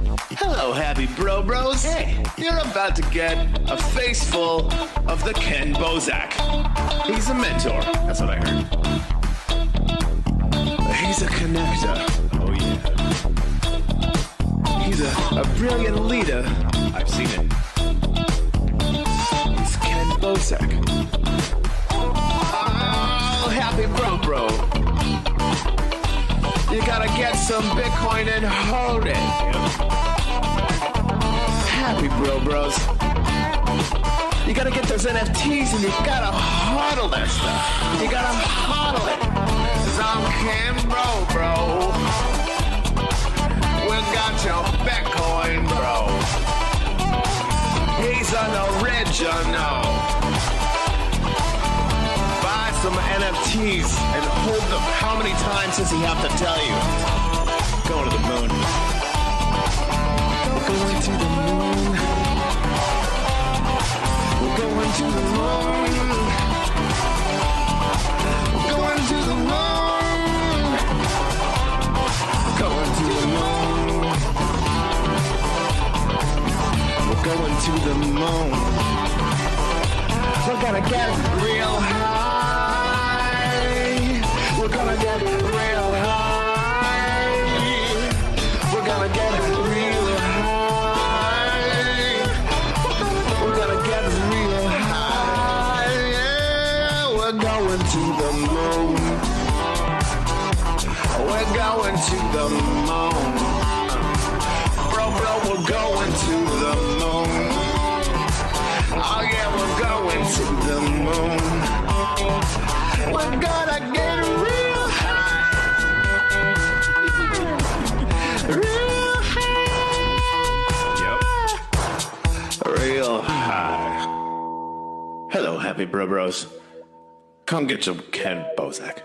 Hello, happy bros. Hey, you're about to get a face full of the Kenn Bosak. He's a mentor. That's what I heard. He's a connector. Oh, yeah. He's a brilliant leader. I've seen it. It's Kenn Bosak. Oh, happy bro. You gotta get some Bitcoin and hold it. Happy bros. You gotta get those NFTs and you gotta hodl that stuff. You gotta hodl it. 'Cause I'm Kenn bro. We got your Bitcoin, bro. He's an original. Buy some NFTs and hold them. How many times does he have to tell you? Going to the moon. We're going to the moon. We're going to the moon. We're going to the moon. Going to the moon. We're going to the moon. We're gonna get real high. We're gonna get real high. We're gonna get real high. We're gonna get real high. Yeah, we're going to the moon. We're going to the moon. Bro, we're going to the moon. Oh yeah, we're going to the moon. We're gonna get real high. Real high. Yep. Real high. Hello, happy bros. Come get some Kenn Bosak.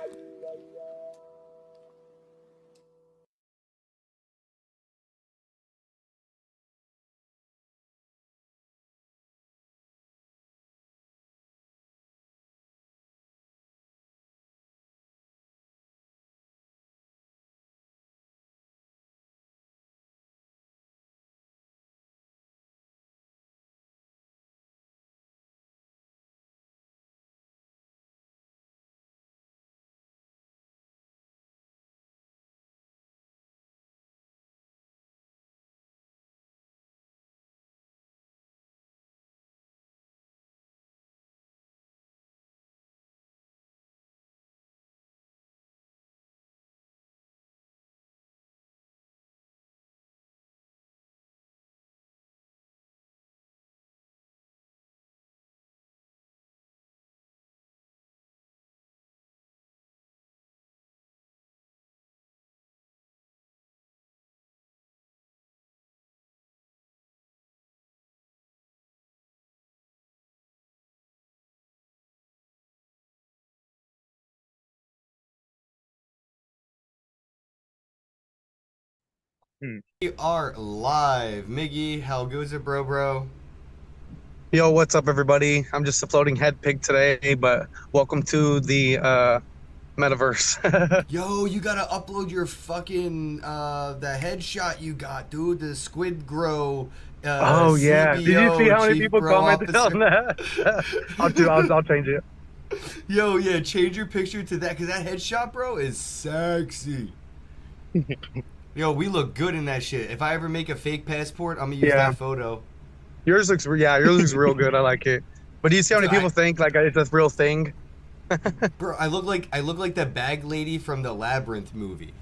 We are live. Miggy, how goes it, bro? Yo, what's up, everybody? I'm just a floating head pig today, but welcome to the metaverse. Yo, you gotta upload your fucking the headshot you got, dude. The squid grow. Oh yeah! CBO, Did you see how many Chief people Bro commented Officer. on that? I'll change it. Yo, yeah, change your picture to that, cause that headshot, bro, is sexy. Yo, we look good in that shit. If I ever make a fake passport, I'm gonna use that photo. Yours looks real good. I like it. But do you see how many people think like it's a real thing? Bro, I look like the bag lady from the Labyrinth movie.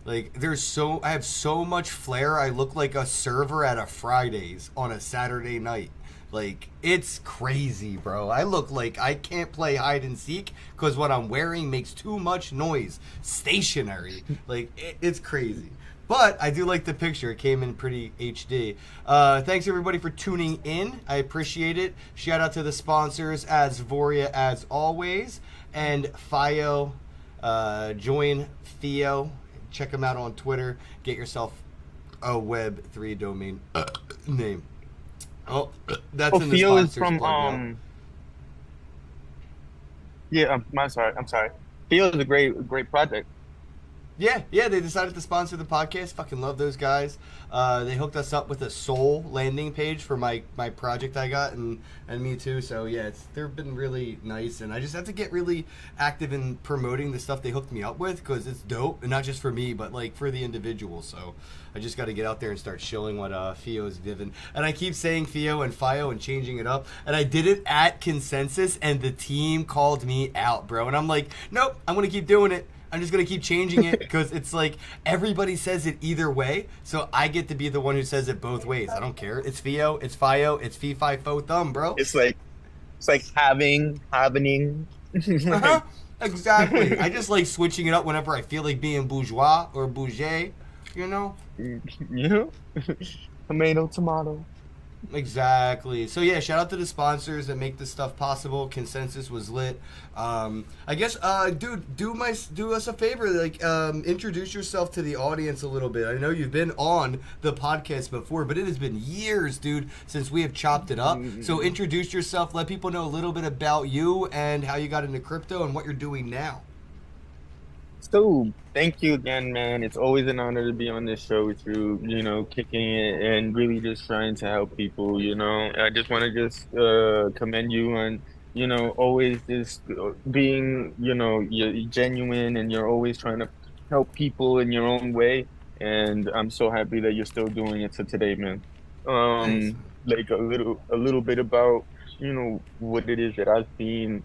Like I have so much flair. I look like a server at a Fridays on a Saturday night. Like, it's crazy, bro. I look like I can't play hide and seek because what I'm wearing makes too much noise. Stationary. Like, it's crazy. But I do like the picture. It came in pretty HD. Thanks, everybody, for tuning in. I appreciate it. Shout out to the sponsors, Asvoria, as always. And Fio. Join Theo. Check him out on Twitter. Get yourself a Web3 domain name. Oh, that's in the Theo is sponsors from plug, yeah. I'm sorry. Theo is a great project. Yeah, they decided to sponsor the podcast. Fucking love those guys. They hooked us up with a Soul landing page for my project I got, and me too. So yeah, they've been really nice, and I just have to get really active in promoting the stuff they hooked me up with because it's dope, and not just for me, but like for the individual. So I just got to get out there and start shilling what Fio's giving. And I keep saying Fio and Fio and changing it up, and I did it at Consensus, and the team called me out, bro. And I'm like, nope, I'm gonna keep doing it. I'm just going to keep changing it because it's like everybody says it either way, so I get to be the one who says it both ways. I don't care. It's Fio, it's Fio, it's Fee Fi Fo Thumb, bro. It's like happening. Uh-huh. Exactly. I just like switching it up whenever I feel like being bourgeois or bougie, you know? Tomato. Exactly. So yeah, shout out to the sponsors that make this stuff possible. Consensus was lit. I guess, dude, do us a favor, like, introduce yourself to the audience a little bit. I know you've been on the podcast before, but it has been years, dude, since we have chopped it up. So introduce yourself, let people know a little bit about you and how you got into crypto and what you're doing now. So, thank you again, man. It's always an honor to be on this show with you, kicking it and really just trying to help people, I just want to just commend you on, always just being, you're genuine and you're always trying to help people in your own way. And I'm so happy that you're still doing it to today, man. Thanks. Like a little bit about, what it is that I've seen,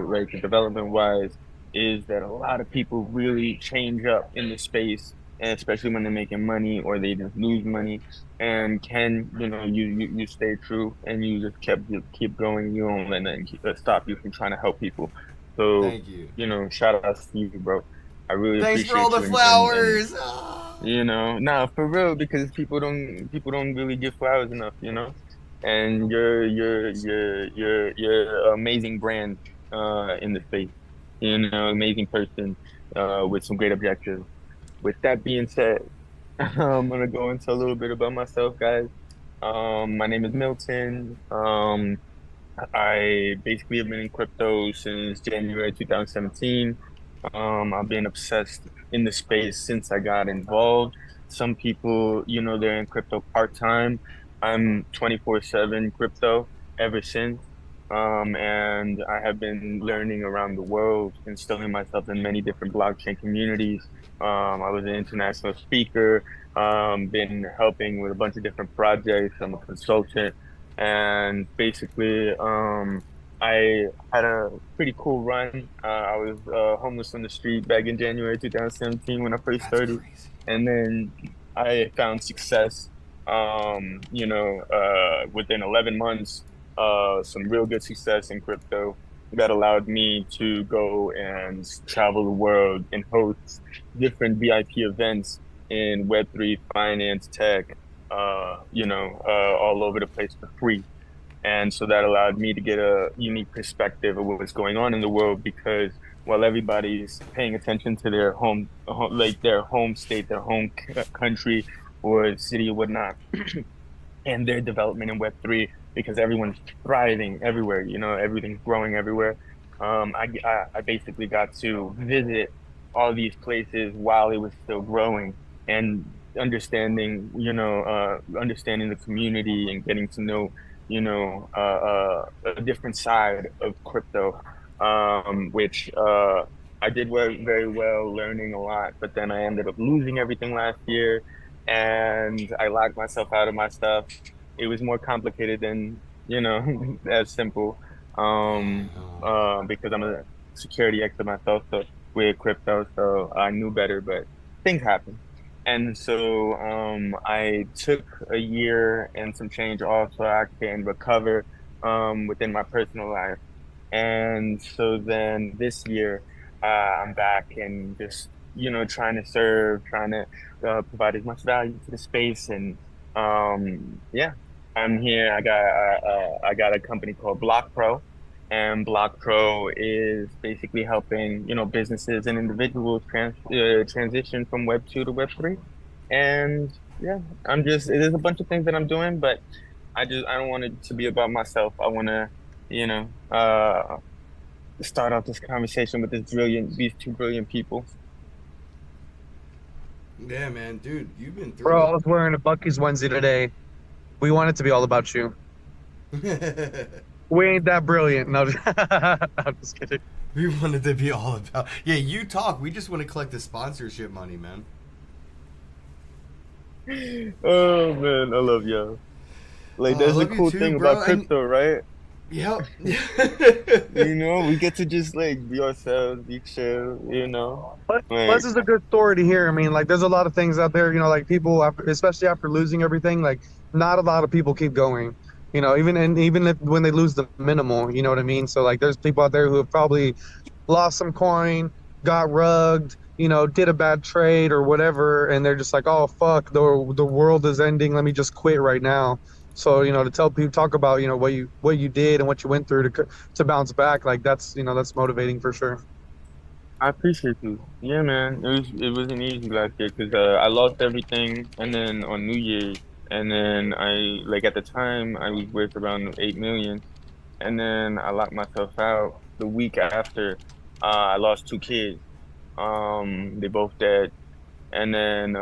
like development wise, is that a lot of people really change up in the space, and especially when they're making money or they just lose money. And Ken, you stay true and you just keep going. You don't let nothing stop you from trying to help people. So, Thank you. Shout out to you, bro. I really Thanks appreciate for all the you flowers. nah, for real, because people don't really give flowers enough, and you're an amazing brand in the space. Amazing person with some great objectives. With that being said, I'm gonna go into a little bit about myself, guys. My name is Milton. I basically have been in crypto since January 2017. I've been obsessed in the space since I got involved. Some people, they're in crypto part-time. I'm 24/7 crypto ever since. And I have been learning around the world, instilling myself in many different blockchain communities. I was an international speaker, been helping with a bunch of different projects. I'm a consultant, and basically, I had a pretty cool run. I was homeless on the street back in January 2017 when I first started, Crazy. and then I found success, within 11 months. Some real good success in crypto that allowed me to go and travel the world and host different VIP events in Web3, finance, tech, all over the place for free. And so that allowed me to get a unique perspective of what's going on in the world, because while everybody's paying attention to their like their home state, their home country or city or whatnot, and their development in Web3, because everyone's thriving everywhere, everything's growing everywhere. I basically got to visit all these places while it was still growing, and understanding the community and getting to know, a different side of crypto, which I did very well, learning a lot, but then I ended up losing everything last year, and I locked myself out of my stuff. It was more complicated than, as simple, because I'm a security expert myself, so with crypto, so I knew better, but things happen. And so I took a year and some change off so I can recover within my personal life. And so then this year, I'm back and just, trying to serve, trying to provide as much value to the space. And yeah, I'm here. I got a company called Block Pro, and Block Pro is basically helping, businesses and individuals transition from Web 2 to Web 3. And yeah, there's a bunch of things that I'm doing, but I don't want it to be about myself. I want to, start off this conversation with these two brilliant people. Yeah, man, dude, you've been Bro, through I was wearing a Bucky's onesie today. We want it to be all about you. it. We ain't that brilliant. No, I'm just kidding. We wanted to be all about. Yeah, you talk. We just want to collect the sponsorship money, man. Oh man, I love y'all. Like, Oh, I that's the love you cool too, thing bro. about And crypto, right? yep. We get to just like be ourselves, be chill, But like plus, is a good story to hear. I mean, like, there's a lot of things out there, like people, especially after losing everything, like, not a lot of people keep going. Even if when they lose the minimal, you know what I mean. So, like, there's people out there who have probably lost some coin, got rugged, did a bad trade or whatever, and they're just like, oh fuck, the world is ending. Let me just quit right now. So, to tell people, talk about, what you did and what you went through to bounce back, like that's motivating for sure. I appreciate you. Yeah, man. It wasn't easy last year because I lost everything, and then on New Year's, and then I like at the time I was worth around 8 million, and then I locked myself out the week after. I lost two kids. They both dead, and then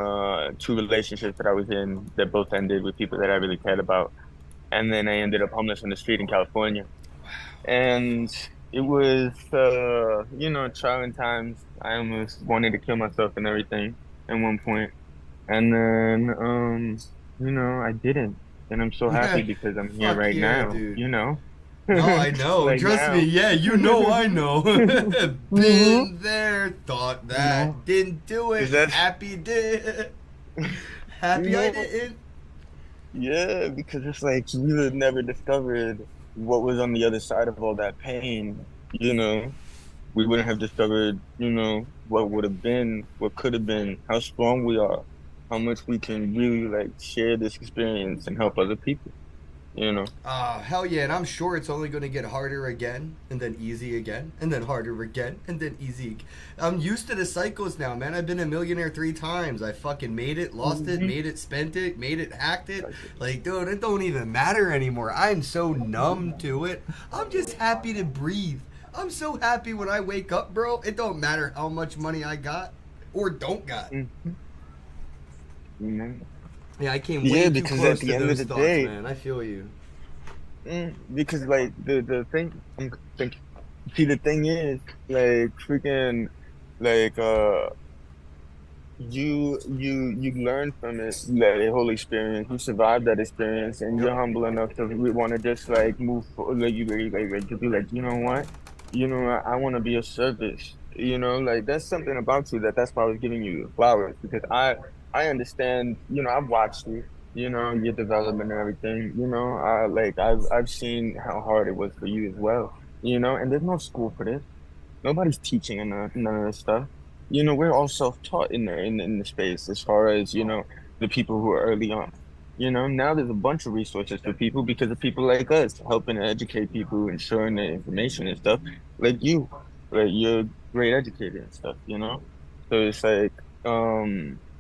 two relationships that I was in that both ended with people that I really cared about, and then I ended up homeless on the street in California. And it was trying times. I almost wanted to kill myself and everything at one point, and then I didn't, and I'm so happy because I'm here Fuck right yeah, now, dude. No, I know. like Trust me. now. Yeah, you know I know. Hmm. Been there, thought you know that, didn't do is it. that Happy did. you Happy I know didn't. yeah, because it's like we would have never discovered what was on the other side of all that pain, you know we wouldn't have discovered, what would have been, what could have been, how strong we are, how much we can really like share this experience and help other people, you know. Hell yeah, and I'm sure it's only going to get harder again, and then easy again, and then harder again, and then easy. I'm used to the cycles now, man. I've been a millionaire 3 times. I fucking made it, lost it, Hmm. made it, spent it, made it, hacked it. Like, dude, it don't even matter anymore. I'm so numb to it. I'm just happy to breathe. I'm so happy when I wake up, bro. It don't matter how much money I got or don't got. Hmm. You know? Yeah, I came Yeah, way too because at close the to end of those the thoughts, day, man. I feel you. because like the thing I'm thinking, see the thing is like freaking like you learn from it, that whole experience. You survived that experience, and Yep. you're humble enough to want to just like move forward, like like to be like, you know what, I want to be of service. Like that's something about you that's why I was giving you the flowers, because I understand. I've watched you. Your development and everything. I've seen how hard it was for you as well. And there's no school for this. Nobody's teaching and none of this stuff. We're all self-taught in there in the space as far as, the people who are early on. Now there's a bunch of resources for people because of people like us helping to educate people and sharing the information and stuff. Like you, like you're a great educator and stuff, So it's like,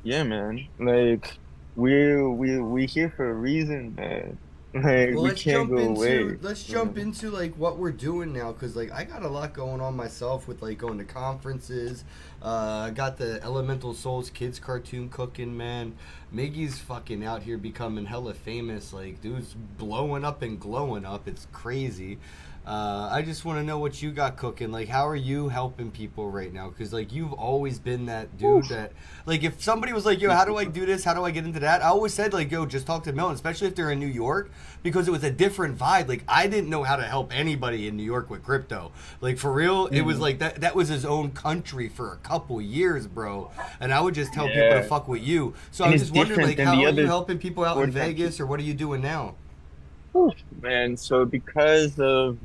yeah, man, like we here for a reason, man. Like Well, we can't go away. let's jump into like what we're doing now, cause like I got a lot going on myself with like going to conferences. I got the Elemental Souls kids cartoon cooking, man. Miggy's fucking out here becoming hella famous. Like, dude's blowing up and glowing up. It's crazy. I just want to know what you got cooking. Like, how are you helping people right now? Because, like, you've always been that dude that, like, if somebody was like, yo, how do I do this? How do I get into that? I always said, like, yo, just talk to Milton, especially if they're in New York, because it was a different vibe. Like, I didn't know how to help anybody in New York with crypto. Like, for real, it was like that was his own country for a couple years, bro. And I would just tell people to Yeah. fuck with you. So I And was it's just wondering, different like, than how the are you other helping people out in 45 Vegas, or what are you doing now? Whew, man, so because of,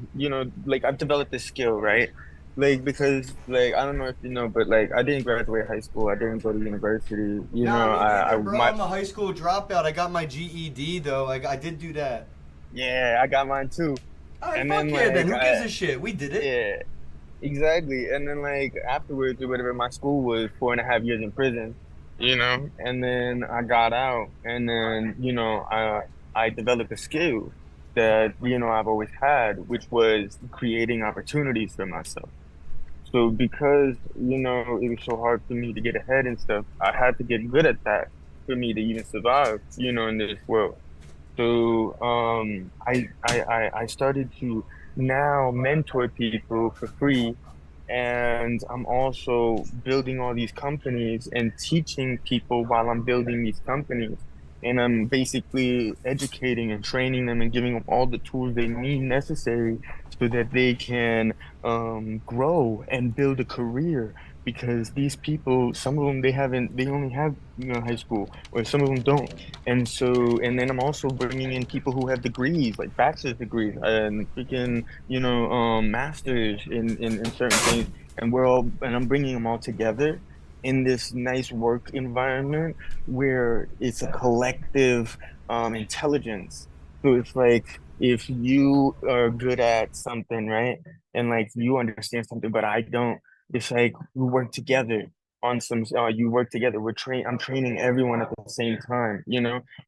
like I've developed this skill, right? Like because like I don't know if you know, but like I didn't graduate high school. I didn't go to university. Nah, me I neither, bro. my I'm a high school dropout. I got my GED though. I did do that. yeah, I got mine too. All right, And fuck then yeah. Then like who gives a shit? We did it. yeah, exactly. And then like afterwards or whatever, my school was 4.5 years in prison, and then I got out, and then I developed a skill that, I've always had, which was creating opportunities for myself. So because, it was so hard for me to get ahead and stuff, I had to get good at that for me to even survive, in this world. So I started to now mentor people for free, and I'm also building all these companies and teaching people while I'm building these companies. And I'm basically educating and training them and giving them all the tools they need necessary so that they can grow and build a career. Because these people, some of them, they only have, high school, or some of them don't. And so, and then I'm also bringing in people who have degrees, like bachelor's degrees and freaking, masters in certain things. And I'm bringing them all together in this nice work environment where it's a collective, intelligence. So it's like, if you are good at something, right? And like you understand something, but I don't, it's like we work together on some, you work together. I'm training everyone at the same time,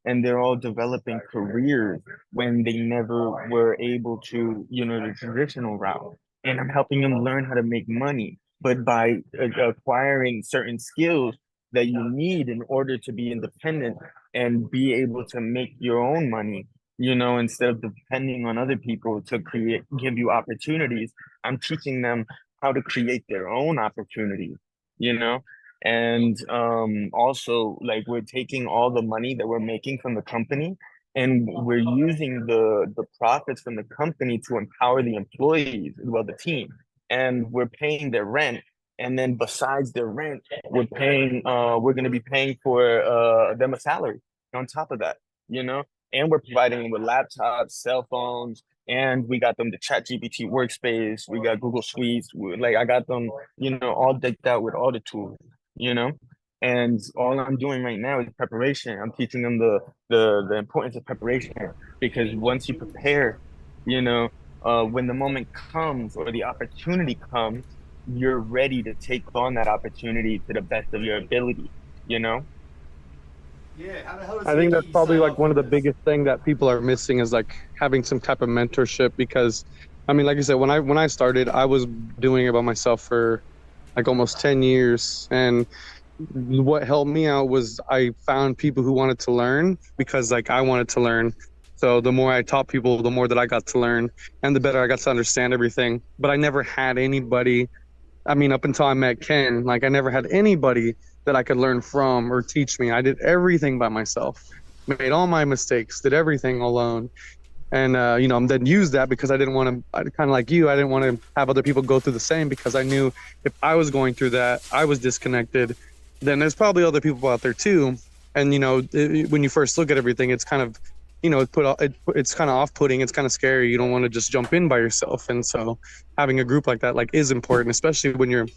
and they're all developing careers when they never were able to, the traditional route. And I'm helping them learn how to make money, but by acquiring certain skills that you need in order to be independent and be able to make your own money, instead of depending on other people to give you opportunities. I'm teaching them how to create their own opportunities, you know? And also, like, we're taking all the money that we're making from the company, and we're using the profits from the company to empower the employees, well, the team, and we're paying their rent. And then besides their rent, we're going to be paying for them a salary on top of that, you know? And we're providing them with laptops, cell phones, and we got them the Chat GPT workspace. We got Google Suites. Like, I got them, all decked out with all the tools, you know? And all I'm doing right now is preparation. I'm teaching them the importance of preparation, because once you prepare, when the moment comes or the opportunity comes, you're ready to take on that opportunity to the best of your ability, you know? Yeah, how the hell does I they think get that's you probably signed like up one for of the this? biggest thing that people are missing is like having some type of mentorship. Because I mean, like I said, when I started, I was doing it by myself for like almost 10 years. And what helped me out was I found people who wanted to learn, because like I wanted to learn. So the more I taught people, the more that I got to learn, and the better I got to understand everything. But I never had anybody. I mean, up until I met Ken, like I never had anybody that I could learn from or teach me. I did everything by myself, made all my mistakes, did everything alone. And then used that because I didn't want to, kind of like you, I didn't want to have other people go through the same, because I knew if I was going through that, I was disconnected, then there's probably other people out there too. And when you first look at everything, it's kind of, it's kind of off-putting. It's kind of scary. You don't want to just jump in by yourself. And so having a group like that like is important, especially when you're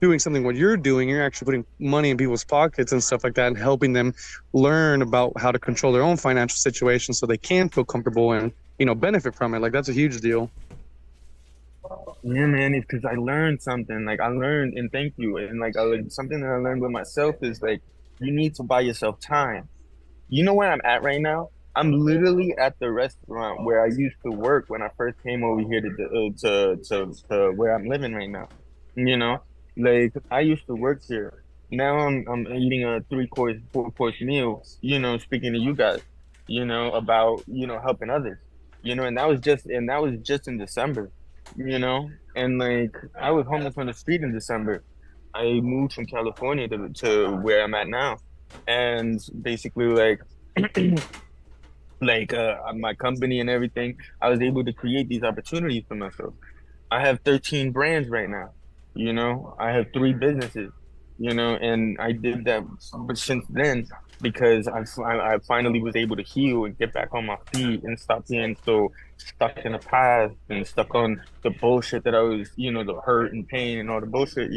doing something what you're doing. You're actually putting money in people's pockets and stuff like that, and helping them learn about how to control their own financial situation so they can feel comfortable and benefit from it. Like, that's a huge deal. Yeah, man, it's because I learned something. Like, I learned, and thank you. And like, something that I learned with myself is like, you need to buy yourself time. You know where I'm at right now? I'm literally at the restaurant where I used to work when I first came over here to where I'm living right now. You know, like, I used to work here. Now I'm eating a 3 course, 4 course meal. Speaking to you guys, about helping others. And that was just in December. And like, I was homeless on the street in December. I moved from California to where I'm at now, and basically, like, my company and everything, I was able to create these opportunities for myself. I have 13 brands right now. I have 3 businesses, and I did that. But since then, because I finally was able to heal and get back on my feet and stop being so stuck in the past and stuck on the bullshit that I was, the hurt and pain and all the bullshit,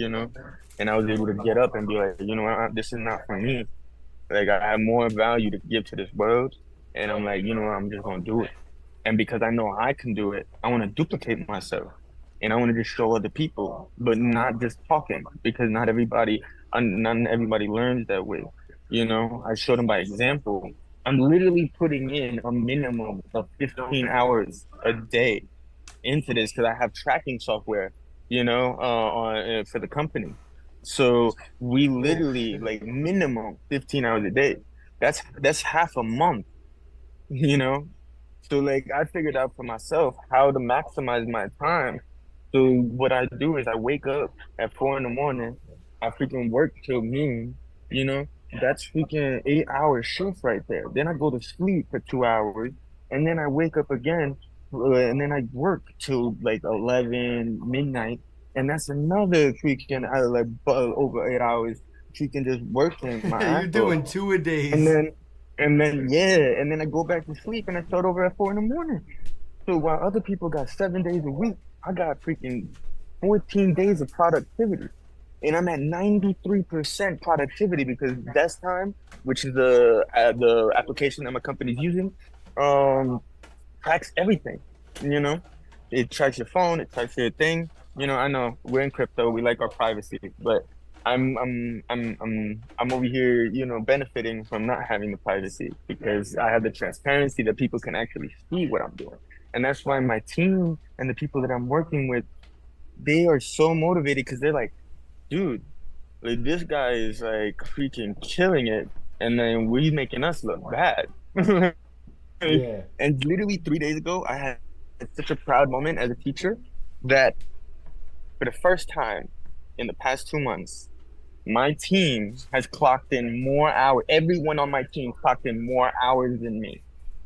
and I was able to get up and be like, this is not for me. Like, I have more value to give to this world, and I'm like, I'm just gonna do it. And because I know I can do it, I want to duplicate myself, and I want to just show other people, but not just talking, because not everybody learns that way. I show them by example, I'm literally putting in a minimum of 15 hours a day into this because I have tracking software, on for the company. So we Oh literally shit. like minimum 15 hours a day. That's half a month, you know? So like I figured out for myself how to maximize my time. So what I do is I wake up at 4 in the morning, I freaking work till noon, you know? That's freaking 8 hour shift right there. Then I go to sleep for 2 hours and then I wake up again and then I work till like 11 midnight. And that's another freaking like over 8 hours freaking just working my You're ass off. doing two a And days. then yeah, and then I go back to sleep and I start over at 4 in the morning. So while other people got 7 days a week, I got freaking 14 days of productivity. And I'm at 93% productivity because Desk Time, which is the application that my company's using, um, tracks everything. You know, it tracks your phone, it tracks your thing. I know we're in crypto, we like our privacy, but I'm over here, benefiting from not having the privacy because I have the transparency that people can actually see what I'm doing. And that's why my team and the people that I'm working with, they are so motivated because they're like, dude, like this guy is like freaking killing it, and then we making us look bad. Yeah. And literally 3 days ago, I had such a proud moment as a teacher that for the first time in the past 2 months, my team has clocked in more hours. Everyone on my team clocked in more hours than me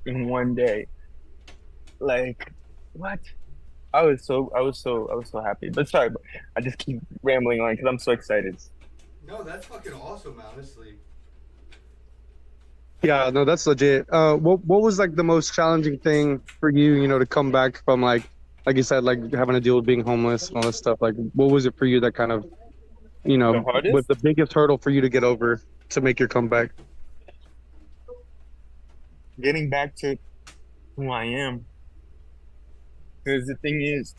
in one day. Like, what? I was so happy. But sorry, but I just keep rambling on because I'm so excited. No, that's fucking awesome, honestly. Yeah, no, that's legit. What was like the most challenging thing for you, to come back from like you said, like having to deal with being homeless and all this stuff? Like, what was it for you that kind of, The was hardest? the biggest hurdle for you to get over to make your comeback? Getting back to who I am. Because the thing is,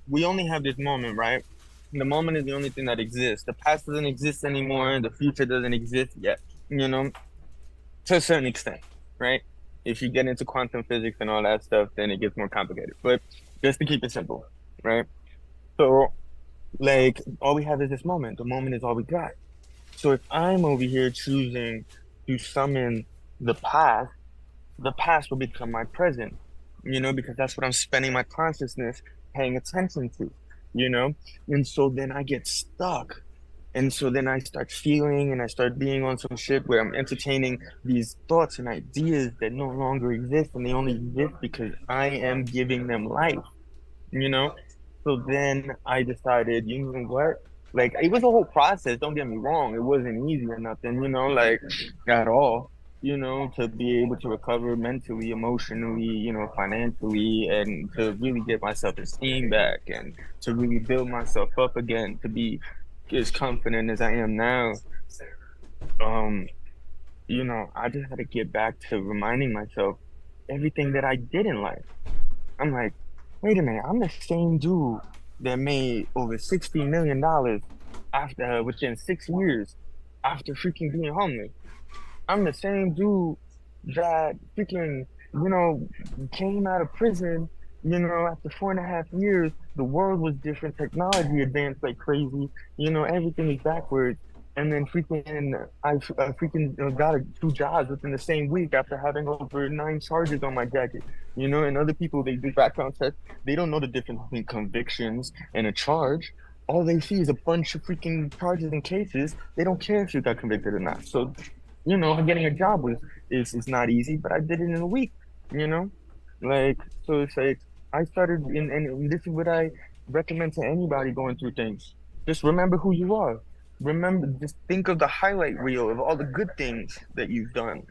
we only have this moment, right? The moment is the only thing that exists. The past doesn't exist anymore. The future doesn't exist yet, you know, to a certain extent, right? If you get into quantum physics and all that stuff, then it gets more complicated. But just to keep it simple, right? So, like, all we have is this moment. The moment is all we got. So if I'm over here choosing to summon the past, the past will become my present, because that's what I'm spending my consciousness paying attention to, you know? And so then I get stuck. And so then I start feeling and I start being on some shit where I'm entertaining these thoughts and ideas that no longer exist and they only exist because I am giving them life, you know? So then I decided, you know what? Like it was a whole process, don't get me wrong. It wasn't easy or nothing, like at all, to be able to recover mentally, emotionally, financially, and to really get my self-esteem back and to really build myself up again, to be as confident as I am now. Um, I just had to get back to reminding myself everything that I did in life. I'm like, wait a minute, I'm the same dude that made over $60 million after within 6 years after freaking being homeless. I'm the same dude that freaking, you know, came out of prison, after 4.5 years, the world was different, technology advanced like crazy, everything is backwards. And then I freaking got two jobs within the same week after having over 9 charges on my jacket. And other people, they do background checks. They don't know the difference between convictions and a charge. All they see is a bunch of freaking charges and cases. They don't care if you got convicted or not. So, getting a job is not easy, but I did it in a week, you know? Like, so it's like I started and this is what I recommend to anybody going through things. Just remember who you are. Remember, just think of the highlight reel of all the good things that you've done,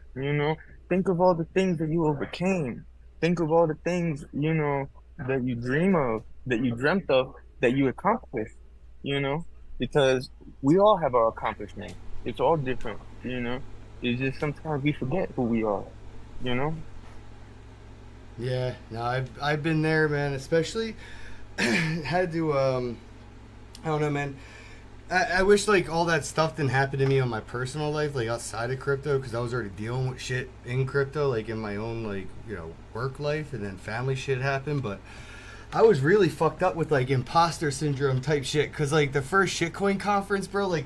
Think of all the things that you overcame. Think of all the things, that you dream of, that you dreamt of, that you accomplished, you know? Because we all have our accomplishments. It's all different, It's just sometimes we forget who we are, you know? Yeah, no, I've been there, man. Especially had to I don't know, man. I wish like all that stuff didn't happen to me on my personal life, like outside of crypto, because I was already dealing with shit in crypto, like in my own like work life, and then family shit happened. But I was really fucked up with like imposter syndrome type shit, because like the first shitcoin conference, bro, like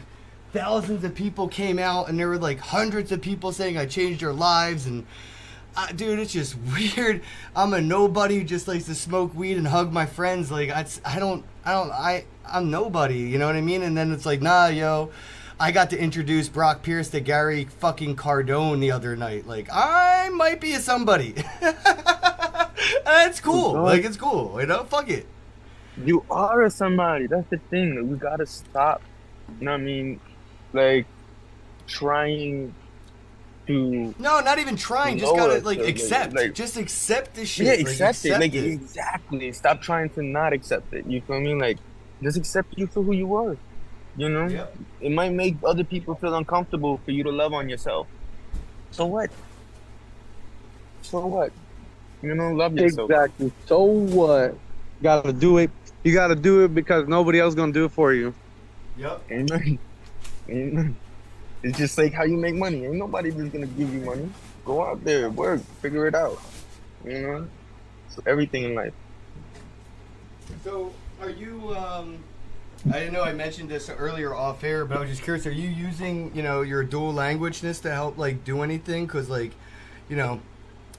thousands of people came out, and there were like hundreds of people saying I changed their lives, and dude, it's just weird. I'm a nobody who just likes to smoke weed and hug my friends. Like I'm nobody. You know what I mean? And then it's like, nah, yo, I got to introduce Brock Pierce to Gary fucking Cardone the other night. Like, I might be a somebody. It's cool. Like, it's cool. Fuck it. You are somebody. That's the thing. We gotta stop. You know what I mean? Like trying to No, not even trying. Just lower gotta like to, accept. like Just accept this shit. yeah, Like, accept it. Like it. exactly. Stop trying to not accept it. You feel me? Like just accept you for who you are. You know? Yep. It might make other people feel uncomfortable for you to love on yourself. So what? So what? Love yourself. Exactly. So what? Gotta do it. You gotta do it because nobody else gonna do it for you. Yep. Amen. Amen. It's just like how you make money. Ain't nobody just gonna give you money. Go out there, work, figure it out. So everything in life. So, are you? I didn't know I mentioned this earlier off air, but I was just curious. Are you using, your dual languageness to help like do anything? Because like,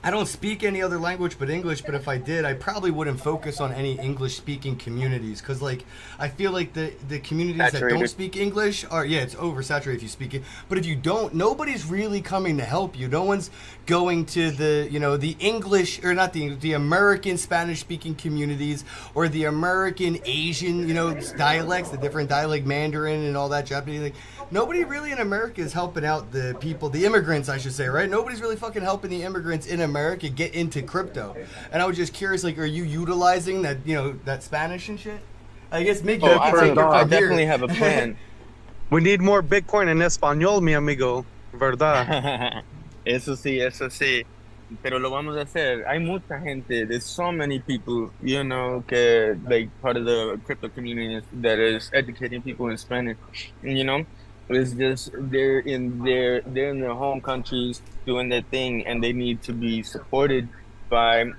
I don't speak any other language but English, but if I did, I probably wouldn't focus on any English-speaking communities, because, like, I feel like the communities that don't speak English are, it's oversaturated if you speak it, but if you don't, nobody's really coming to help you. No one's going to the, the English, or not the American Spanish-speaking communities, or the American Asian, dialects, the different dialect Mandarin and all that Japanese, like, nobody really in America is helping out the people, the immigrants, I should say, right? Nobody's really fucking helping the immigrants in America get into crypto. And I was just curious, like, are you utilizing that, that Spanish and shit? I guess Miggy, you can take it I from here. definitely have a plan. We need more Bitcoin en español, mi amigo. ¿Verdad? Eso sí, eso sí. Pero lo vamos a hacer. Hay mucha gente. There's so many people, que like part of the crypto community that is educating people in Spanish. It's just they're in their home countries doing their thing, and they need to be supported by,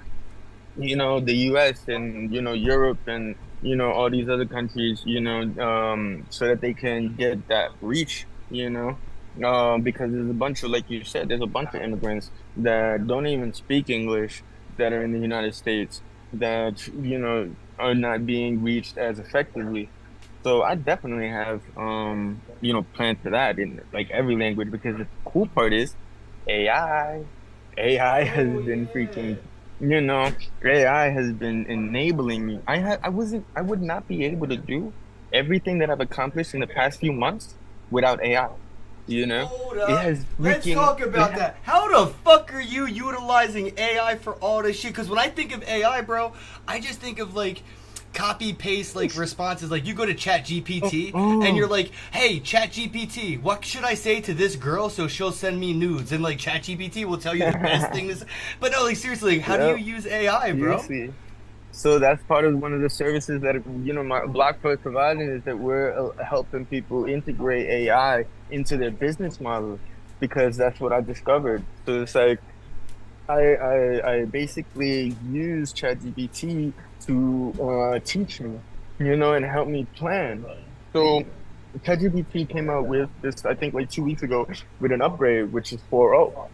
the U.S. and Europe and all these other countries, so that they can get that reach, because there's a bunch of, like you said, there's a bunch of immigrants that don't even speak English that are in the United States that are not being reached as effectively. So I definitely have, planned for that in like every language, because the cool part is AI. AI has been freaking, AI has been enabling me. I would not be able to do everything that I've accomplished in the past few months without AI. Hold up. It has Let's freaking, talk about that. How the fuck are you utilizing AI for all this shit? Because when I think of AI, bro, I just think of like copy paste like responses. Like you go to Chat GPT and you're like, hey, Chat GPT, what should I say to this girl so she'll send me nudes? And like Chat GPT will tell you the best thing to say. But no, like seriously, like, how do you use AI, bro? Seriously. So that's part of one of the services that my blog post providing, is that we're helping people integrate AI into their business model, because that's what I discovered. So it's like I basically use ChatGPT to teach me, and help me plan. So ChatGPT came out with this, I think like 2 weeks ago, with an upgrade, which is 4.0.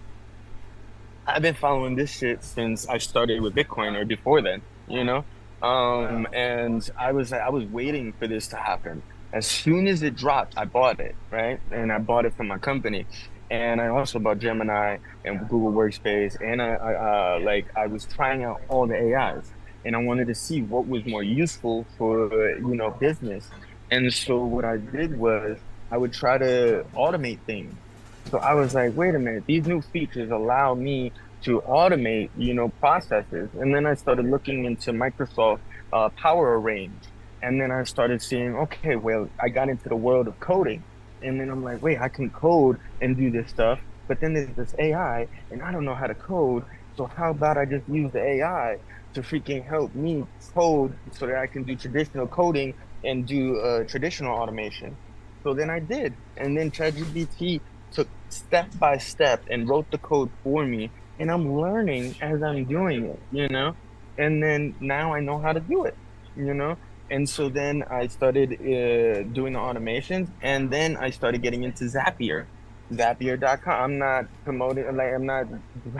I've been following this shit since I started with Bitcoin, or before then, and I was waiting for this to happen. As soon as it dropped, I bought it, right? And I bought it from my company. And I also bought Gemini and Google Workspace, and I was trying out all the AIs, and I wanted to see what was more useful for business. And so what I did was I would try to automate things. So I was like, wait a minute, these new features allow me to automate processes. And then I started looking into Microsoft Power Arrange, and then I started seeing, okay, well, I got into the world of coding. And then I'm like, wait, I can code and do this stuff, but then there's this AI, and I don't know how to code. So how about I just use the AI to freaking help me code so that I can do traditional coding and do traditional automation? So then I did. And then ChatGPT took step by step and wrote the code for me. And I'm learning as I'm doing it, And then now I know how to do it, you know? And so then I started doing the automations, and then I started getting into Zapier. Zapier.com. I'm not promoting, like, I'm not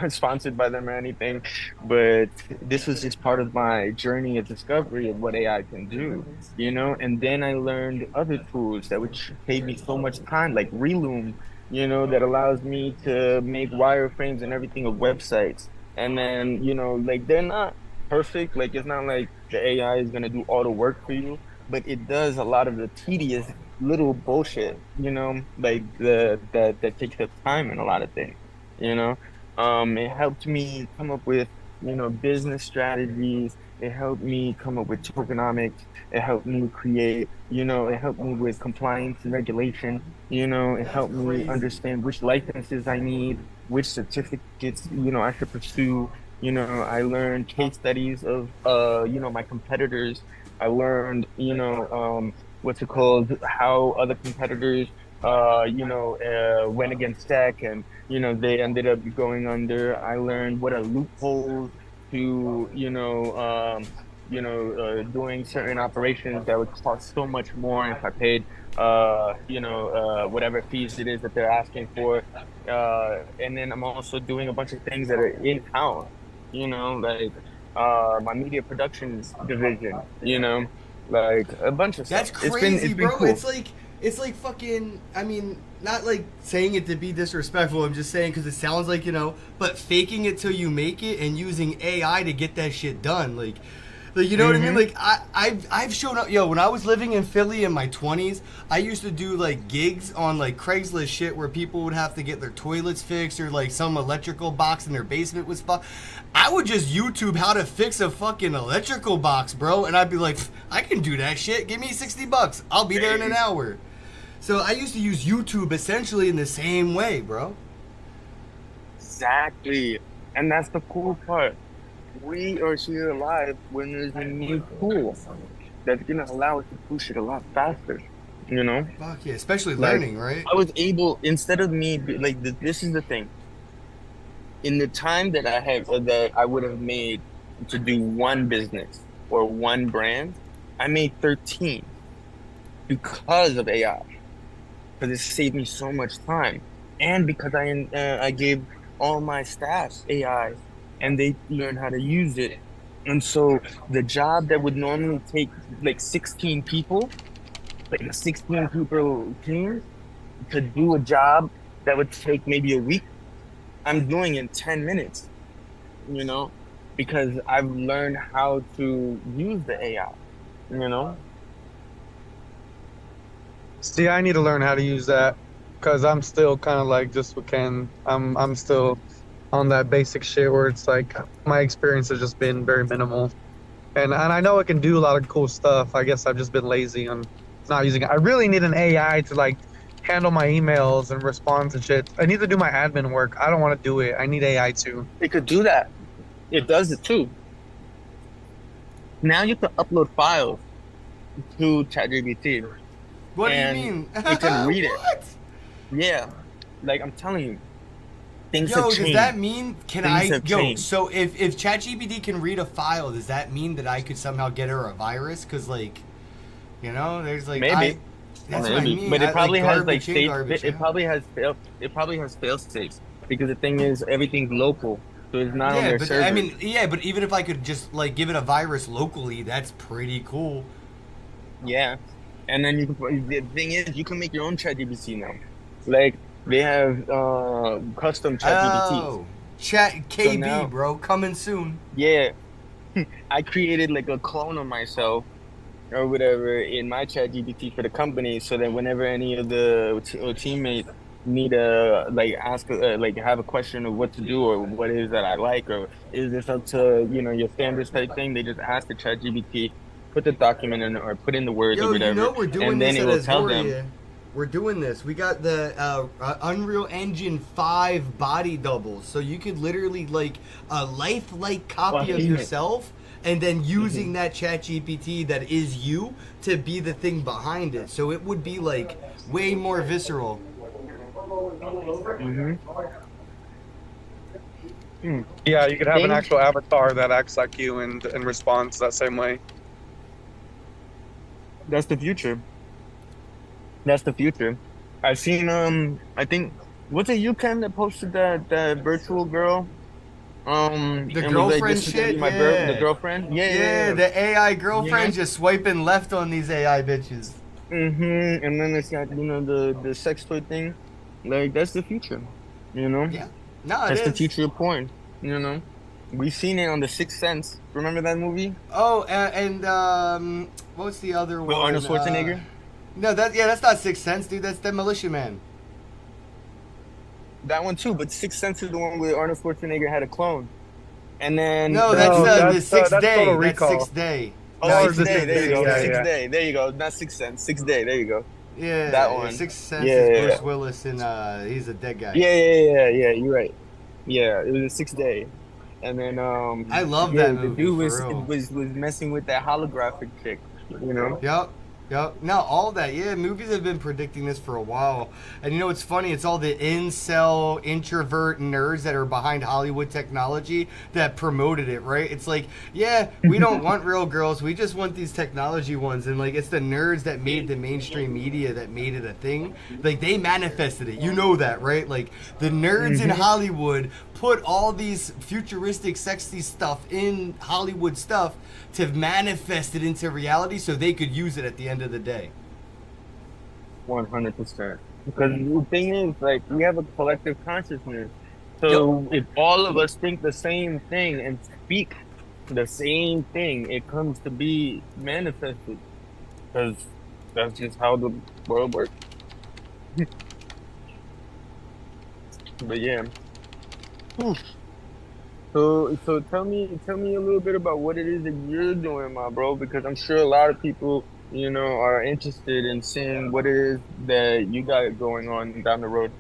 sponsored by them or anything, but this was just part of my journey of discovery of what AI can do, And then I learned other tools that would save me so much time, like Reloom, that allows me to make wireframes and everything of websites. And then, like, they're not perfect. Like, it's not like the AI is gonna do all the work for you, but it does a lot of the tedious little bullshit, like that takes up time in a lot of things, you know. It helped me come up with, business strategies. It helped me come up with tokenomics. It helped me create, it helped me with compliance and regulation. It helped me understand which licenses I need, which certificates, I should pursue. I learned case studies of, my competitors. I learned, what's it called, how other competitors, went against tech, and, they ended up going under. I learned what are loopholes to, doing certain operations that would cost so much more if I paid, whatever fees it is that they're asking for. And then I'm also doing a bunch of things that are in-house, like my media production division, like a bunch of That's stuff. crazy, It's been bro. cool. It's like fucking. I mean, not like saying it to be disrespectful. I'm just saying because it sounds like but faking it till you make it and using AI to get that shit done. Like you know what I mean? Like I've shown up. Yo, when I was living in Philly in my 20s, I used to do like gigs on like Craigslist shit where people would have to get their toilets fixed or like some electrical box in their basement was fucked. I would just YouTube how to fix a fucking electrical box, bro, and I'd be like, I can do that shit. Give me $60. I'll be there in an hour. So I used to use YouTube essentially in the same way, bro. Exactly. And that's the cool part. We are here alive when there's a new tool that's gonna allow us to push it a lot faster, Fuck yeah, especially Like, learning, right? I was able, instead of me, like, this is the thing. In the time that I would have made to do one business or one brand, I made 13 because of AI. Because it saved me so much time, and because I gave all my staff AI, and they learned how to use it. And so the job that would normally take like 16 people, like a 16 people team, to do a job that would take maybe a week, I'm doing in 10 minutes, because I've learned how to use the AI, See, I need to learn how to use that because I'm still kind of like just with Ken. I'm still on that basic shit where it's like my experience has just been very minimal, and I know it can do a lot of cool stuff. I guess I've just been lazy on not using it. I really need an AI to like handle my emails and respond to shit. I need to do my admin work. I don't want to do it. I need AI to. It could do that. It does it too. Now you can upload files to ChatGPT. What and do you mean? It can read it. What? Yeah, like I'm telling you, things Yo, have does changed. that mean Things have changed. so if ChatGPT can read a file, does that mean that I could somehow get her a virus? Because like, there's like Maybe. that's Maybe. what I mean. But it probably has like garbage in, safe. garbage It out. probably has fail safes, because the thing is everything's local, so it's not on Yeah, their but server. I mean, yeah, but even if I could just like give it a virus locally, that's pretty cool. Yeah, and then the thing is, you can make your own ChatGPT now. Like they have custom ChatGPTs. Oh, Chat KB, So now- bro, coming soon. Yeah, I created like a clone of myself or whatever in my ChatGPT for the company, so that whenever any of the teammates need a like ask like have a question of what to do or what it is that I like, or is this up to your standards type thing, they just ask the ChatGPT, put the document in or put in the words or Yo, whatever, we're doing and then this it at will tell them. Astoria. We're doing this. We got the Unreal Engine 5 body doubles, so you could literally like a lifelike copy of Damn it. yourself and then using that chat GPT that is you to be the thing behind it. So it would be like way more visceral. Yeah, you could have an Thing- actual avatar that acts like you and responds that same way. That's the future. That's the future. I've seen I think was it you Ken that posted that virtual girl? The and was like, girlfriend this is gonna be shit, my yeah. the girlfriend? Yeah, the AI girlfriend Yeah. just swiping left on these AI bitches. And then it's got, the sex toy thing. Like that's the future, you know? Yeah. No, it That's the is. future of porn, you know? We've seen it on The Sixth Sense. Remember that movie? Oh, and what's the other With one? Arnold Schwarzenegger? No, that's not Sixth Sense, dude. That's Demolition Man. That one too, but Sixth Sense is the one where Arnold Schwarzenegger had a clone. And then No, No, that's the that's, Sixth that's Day. Total That's Recall. Sixth Day. Oh, No, Sixth this Day, is- there you go. yeah, Sixth yeah. Day, there you go. Not Sixth Sense, Sixth Day, there you go. Yeah, That one. Sixth Sense Yeah, is yeah, Bruce yeah. Willis, and he's a dead guy. Yeah, you're right. Yeah, it was a Sixth Day. And then I love yeah, that the movie, dude for was real. was messing with that holographic chick, you know? Yep. No, all that. Yeah, movies have been predicting this for a while. And you know what's funny? It's all the incel, introvert nerds that are behind Hollywood technology that promoted it, right? It's like, yeah, we don't want real girls. We just want these technology ones. And, like, it's the nerds that made the mainstream media that made it a thing. Like, they manifested it. You know that, right? Like, the nerds in Hollywood put all these futuristic, sexy stuff in Hollywood stuff to manifest it into reality so they could use it at the end of the day. 100%. Because the thing is, like, we have a collective consciousness. So if all of us think the same thing and speak the same thing, it comes to be manifested. Because that's just how the world works. But yeah. Whew. So tell me a little bit about what it is that you're doing, my bro, because I'm sure a lot of people, are interested in seeing what it is that you got going on down the road.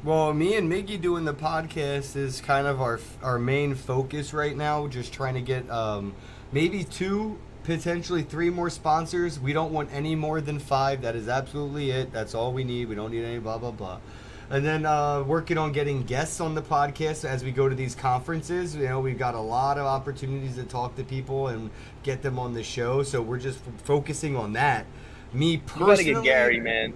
Well, me and Miggy doing the podcast is kind of our main focus right now. Just trying to get maybe 2, potentially 3 more sponsors. We don't want any more than 5. That is absolutely it. That's all we need. We don't need any blah, blah, blah. And then working on getting guests on the podcast as we go to these conferences. We've got a lot of opportunities to talk to people and get them on the show. So we're just focusing on that. Me personally, You gotta get Gary, man.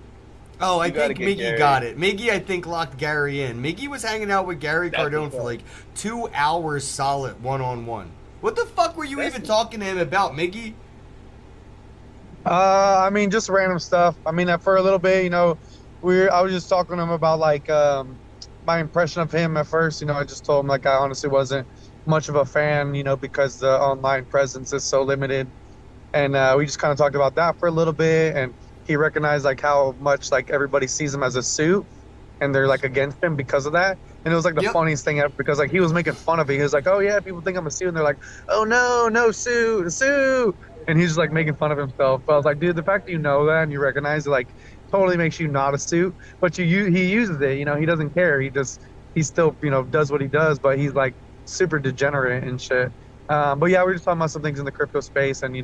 Oh, I You gotta think get Miggy Gary. got it. Miggy, I think, locked Gary in. Miggy was hanging out with Gary That's Cardone what's for up. like 2 hours solid, one-on-one. What the fuck were you even talking to him about, Miggy? I mean, just random stuff. I mean, for a little bit, I was just talking to him about like my impression of him at first. I just told him like I honestly wasn't much of a fan, because the online presence is so limited, and we just kind of talked about that for a little bit, and he recognized like how much like everybody sees him as a suit, and they're like against him because of that. And it was like the Yep. funniest thing ever because like he was making fun of it. He was like, "Oh yeah, people think I'm a suit," and they're like, "Oh no, suit," and he's just like making fun of himself. But I was like, dude, the fact that you know that and you recognize it, like, totally makes you not a suit. But he uses it. He doesn't care. He still does what he does. But he's like super degenerate and shit. But yeah, we were just talking about some things in the crypto space, and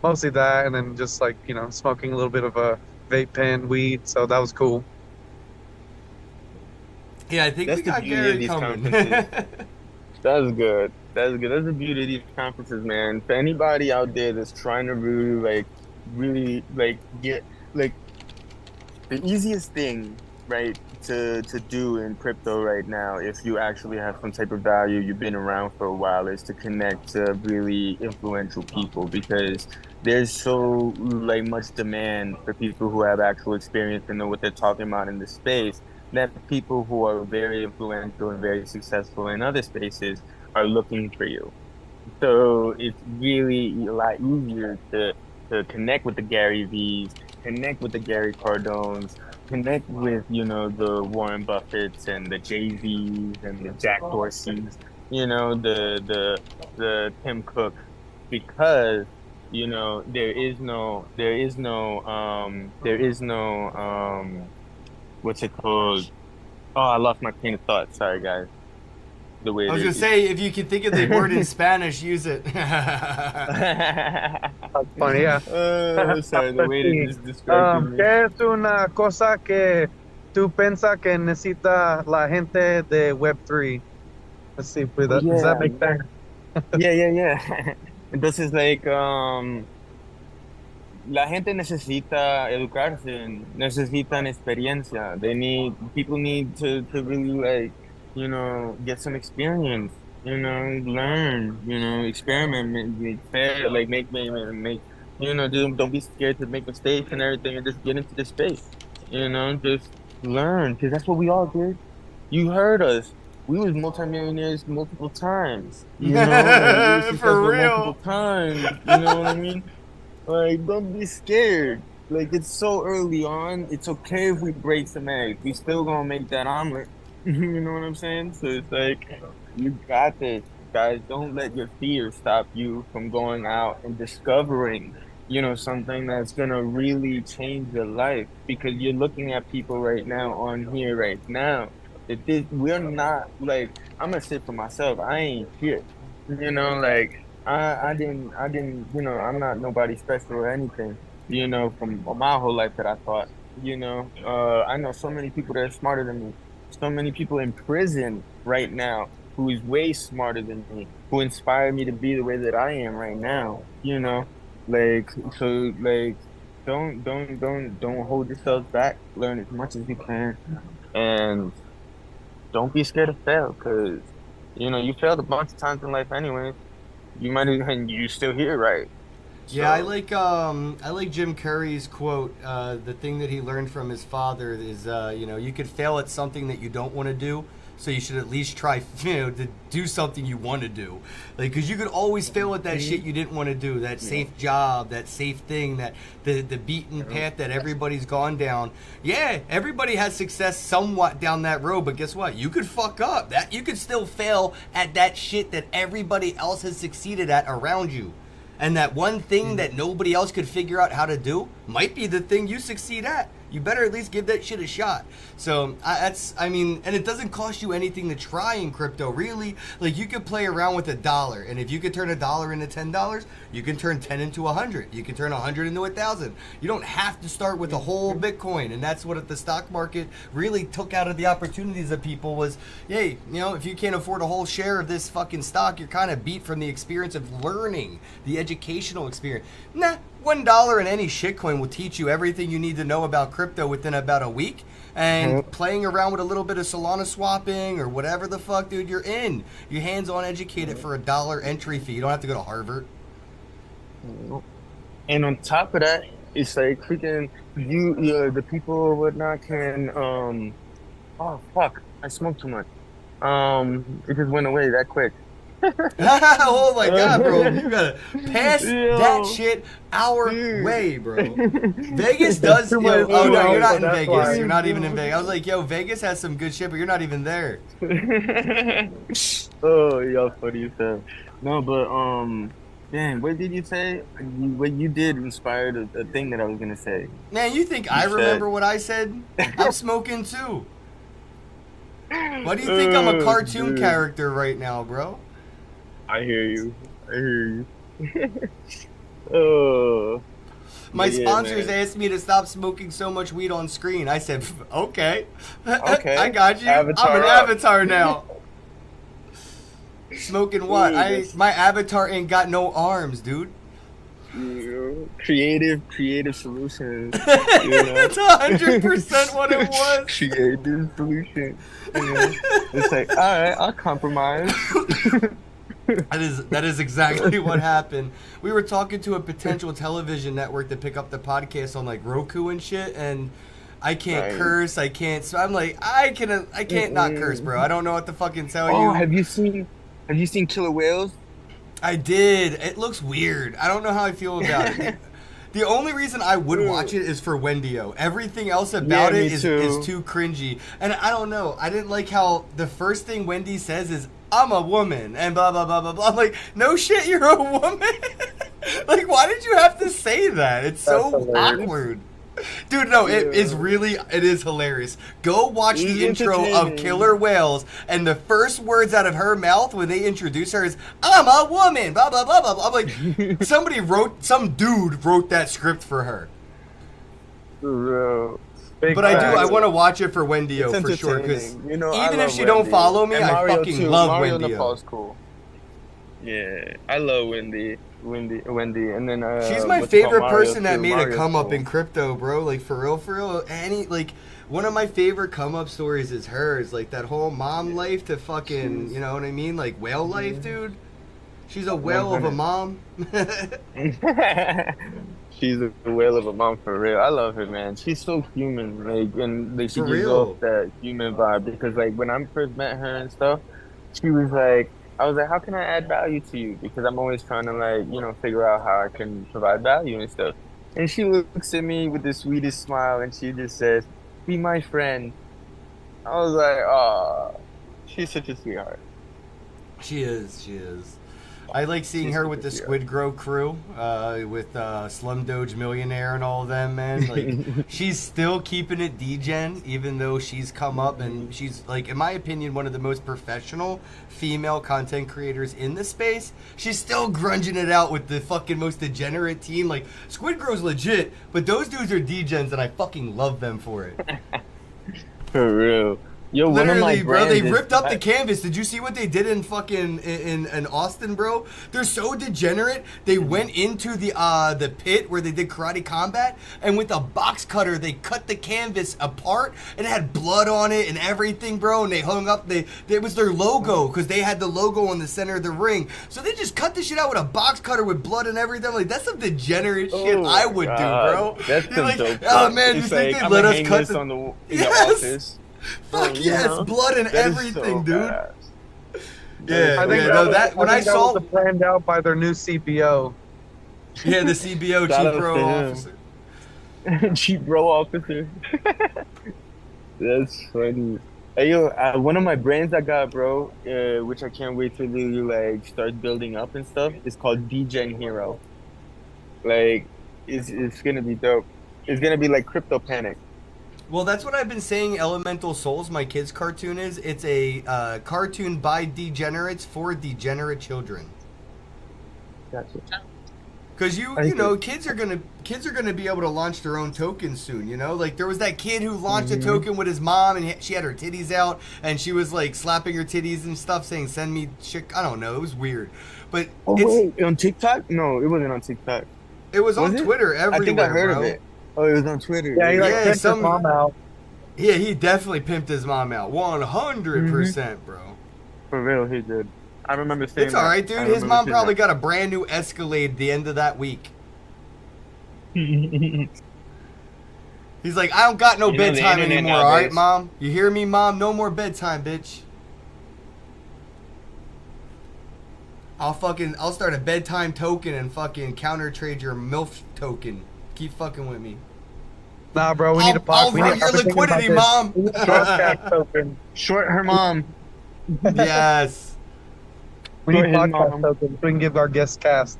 mostly that, and then just like smoking a little bit of a vape pen, weed. So that was cool. Yeah, I think That's we the got beauty of Gary these coming. conferences. That's good. That's the beauty of these conferences, man. For anybody out there that's trying to really get like the easiest thing, right, to do in crypto right now, if you actually have some type of value, you've been around for a while, is to connect to really influential people, because there's so like much demand for people who have actual experience and know what they're talking about in the space, that people who are very influential and very successful in other spaces are looking for you. So it's really a lot easier to connect with the Gary V's, connect with the Gary Cardones, connect with, the Warren Buffetts and the Jay-Z's and the Jack Dorseys, the Tim Cook, because, what's it called? Oh, I lost my train of thought. Sorry, guys. the way I it was gonna is. say, if you can think of the word in Spanish, use it. That's funny, yeah. Sorry, the Let's way that see. this distracted me. ¿Qué es una cosa que tú piensas que necesita la gente de Web3? Let's see, pues, Oh does that yeah, make sense? yeah. Entonces, like, la gente necesita educarse, necesitan experiencia. People need to really like, get some experience, learn, experiment, make fair, like make, don't be scared to make mistakes and everything and just get into the space, just learn, because that's what we all did. You heard us. We was multimillionaires multiple times, like we were For successful multiple real. times, you know what I mean? Like, don't be scared. Like, it's so early on. It's okay if we break some eggs. We still gonna make that omelet. You know what I'm saying? So it's like, you got this, guys. Don't let your fear stop you from going out and discovering, something that's gonna really change your life. Because you're looking at people right now on here right now. We're not like, I'm gonna say for myself, I ain't shit. Like, I didn't, I'm not nobody special or anything, from my whole life that I thought, I know so many people that are smarter than me, so many people in prison right now who is way smarter than me, who inspire me to be the way that I am right now, like, so, like, don't hold yourselves back, learn as much as you can, and don't be scared to fail, because, you failed a bunch of times in life anyway. You might even you still hear right. Yeah, So I like Jim Carrey's quote. The thing that he learned from his father is, you could fail at something that you don't want to do, so you should at least try, to do something you want to do. Like, because you could always fail at that shit you didn't want to do, that safe job, that safe thing, that the beaten path that everybody's gone down. Yeah, everybody has success somewhat down that road, but guess what? You could fuck up. That you could still fail at that shit that everybody else has succeeded at around you. And that one thing that nobody else could figure out how to do might be the thing you succeed at. You better at least give that shit a shot. So and it doesn't cost you anything to try in crypto, really. Like, you could play around with $1, and if you could turn $1 into $10, you can turn 10 into 100. You can turn 100 into 1,000. You don't have to start with a whole Bitcoin, and that's what the stock market really took out of the opportunities of people was, hey, if you can't afford a whole share of this fucking stock, you're kind of beat from the experience of learning, the educational experience. Nah. $1 in any shitcoin will teach you everything you need to know about crypto within about a week. And playing around with a little bit of Solana swapping or whatever the fuck, dude, you're in. You're hands-on educated for $1 entry fee. You don't have to go to Harvard. and on top of that, it's like freaking the people or whatnot can oh fuck, I smoked too much. It just went away that quick. Oh my god, bro. You gotta pass Yo. that shit our Dude. way, bro. Vegas does. Too Yo, much oh no, food, you're not so in that's Vegas. why. You're not even in Vegas. I was like, yo, Vegas has some good shit, but you're not even there. Oh, y'all funny as hell. No, but damn, what did you say? What you did inspired a thing that I was gonna say. Man, you think I said- remember what I said? I'm smoking too. Why do you think I'm a Oh, cartoon dude. character right now, bro? I hear you. I hear you. Oh. My Yeah, sponsors man. asked me to stop smoking so much weed on screen. I said, okay. Okay. I got you. Avatar I'm an up. avatar now. Smoking what? Dude, that's- My avatar ain't got no arms, dude. Creative solutions. That's 100% what it was. Creative solution. It's like, all right, I'll compromise. That is exactly what happened. We were talking to a potential television network to pick up the podcast on like Roku and shit, and I can't Right. curse. I can't. So I'm like, I can't not curse, bro. I don't know what to fucking tell you. Oh, have you seen Killer Whales? I did. It looks weird. I don't know how I feel about it. The only reason I would watch it is for Wendio. Everything else about Yeah, it me is too. too cringy. And I don't know. I didn't like how the first thing Wendy says is, I'm a woman, and blah, blah, blah, blah, blah. I'm like, no shit, you're a woman? Like, why did you have to say that? It's so That's hilarious. awkward. Dude, no, it is hilarious. Go watch He's the intro of entertaining. Killer Whales, and the first words out of her mouth when they introduce her is, I'm a woman, blah, blah, blah, blah, blah. I'm like, some dude wrote that script for her. Bro. But I want to watch it for Wendio It's for sure, because entertaining. You know, I even if love she don't Wendy. follow me, And I Mario fucking too. love Mario Wendio. Nepal's cool. Yeah, I love Wendy, and then She's my what's it called? favorite Mario person that too. made a Mario's come up cool. in crypto, bro. Like for real. One of my favorite come up stories is hers. Like that whole mom life to fucking, you know what I mean? Like whale life, dude. She's a whale of a 100. mom. She's a whale of a mom for real. I love her, man. She's so human, like, and like, she For gives real. off that human vibe. Because like when I first met her and stuff, she was like, I was like, how can I add value to you? Because I'm always trying to like, figure out how I can provide value and stuff. And she looks at me with the sweetest smile, and she just says, "Be my friend." I was like, oh, she's such a sweetheart. She is. I like seeing She's her super with the cute. Squid Grow crew, with Slumdoge Millionaire and all of them, man. Like, she's still keeping it degen, even though she's come up and she's, like, in my opinion, one of the most professional female content creators in the space. She's still grunging it out with the fucking most degenerate team. Like, Squid Grow's legit, but those dudes are degens, and I fucking love them for it. For real. Yo, one of my Literally, bro, they brands is- ripped up the canvas. Did you see what they did in fucking in Austin, bro? They're so degenerate. They went into the pit where they did karate combat, and with a box cutter, they cut the canvas apart, and it had blood on it and everything, bro. And they hung up. It was their logo because they had the logo on the center of the ring. So they just cut the shit out with a box cutter with blood and everything. Like that's some degenerate shit Oh I my would do, God. bro. That's You're some like, dope oh shit. man, you It's think like, they I'm let gonna us hang cut this the on in Yes! the office. Fuck You yes, know? blood and That is everything, so dude. badass. Yeah, I think yeah, no, that when I think saw, that was planned out by their new CPO. yeah, the CBO, Shout Chief out Bro to him. Officer. Cheap bro officer. That's funny. Hey, yo, one of my brands I got, bro, which I can't wait to really like start building up and stuff, is called Degen Hero. Like, it's gonna be dope. It's gonna be like Crypto Panic. Well, that's what I've been saying. Elemental Souls, my kids' cartoon is. It's a cartoon by degenerates for degenerate children. Gotcha. Cause you Thank know, you. kids are gonna be able to launch their own tokens soon. You know, like there was that kid who launched a token with his mom, and she had her titties out, and she was like slapping her titties and stuff, saying "send me shit." I don't know. It was weird, but Oh, it's wait, on TikTok? No, it wasn't on TikTok. it was on Was it? Twitter everywhere, I think I heard bro. of it. Oh, it was on Twitter. Yeah, he like Yeah, pimped his some- mom out. Yeah, he definitely pimped his mom out. 100%, bro. For real, he did. I remember saying It's all right, dude. His mom probably got a brand new Escalade the end of that week. He's like, I don't got no You know, the bedtime internet anymore, all right, nowadays. mom? You hear me, mom? No more bedtime, bitch. I'll start a bedtime token and fucking counter trade your MILF token. Keep fucking with me. Nah, bro, we need a I'll podcast. We run need your everything about liquidity, this. mom. We need a podcast token. Short her mom. Yes. We need Go ahead, podcast Mom. tokens. We can give our guest cast.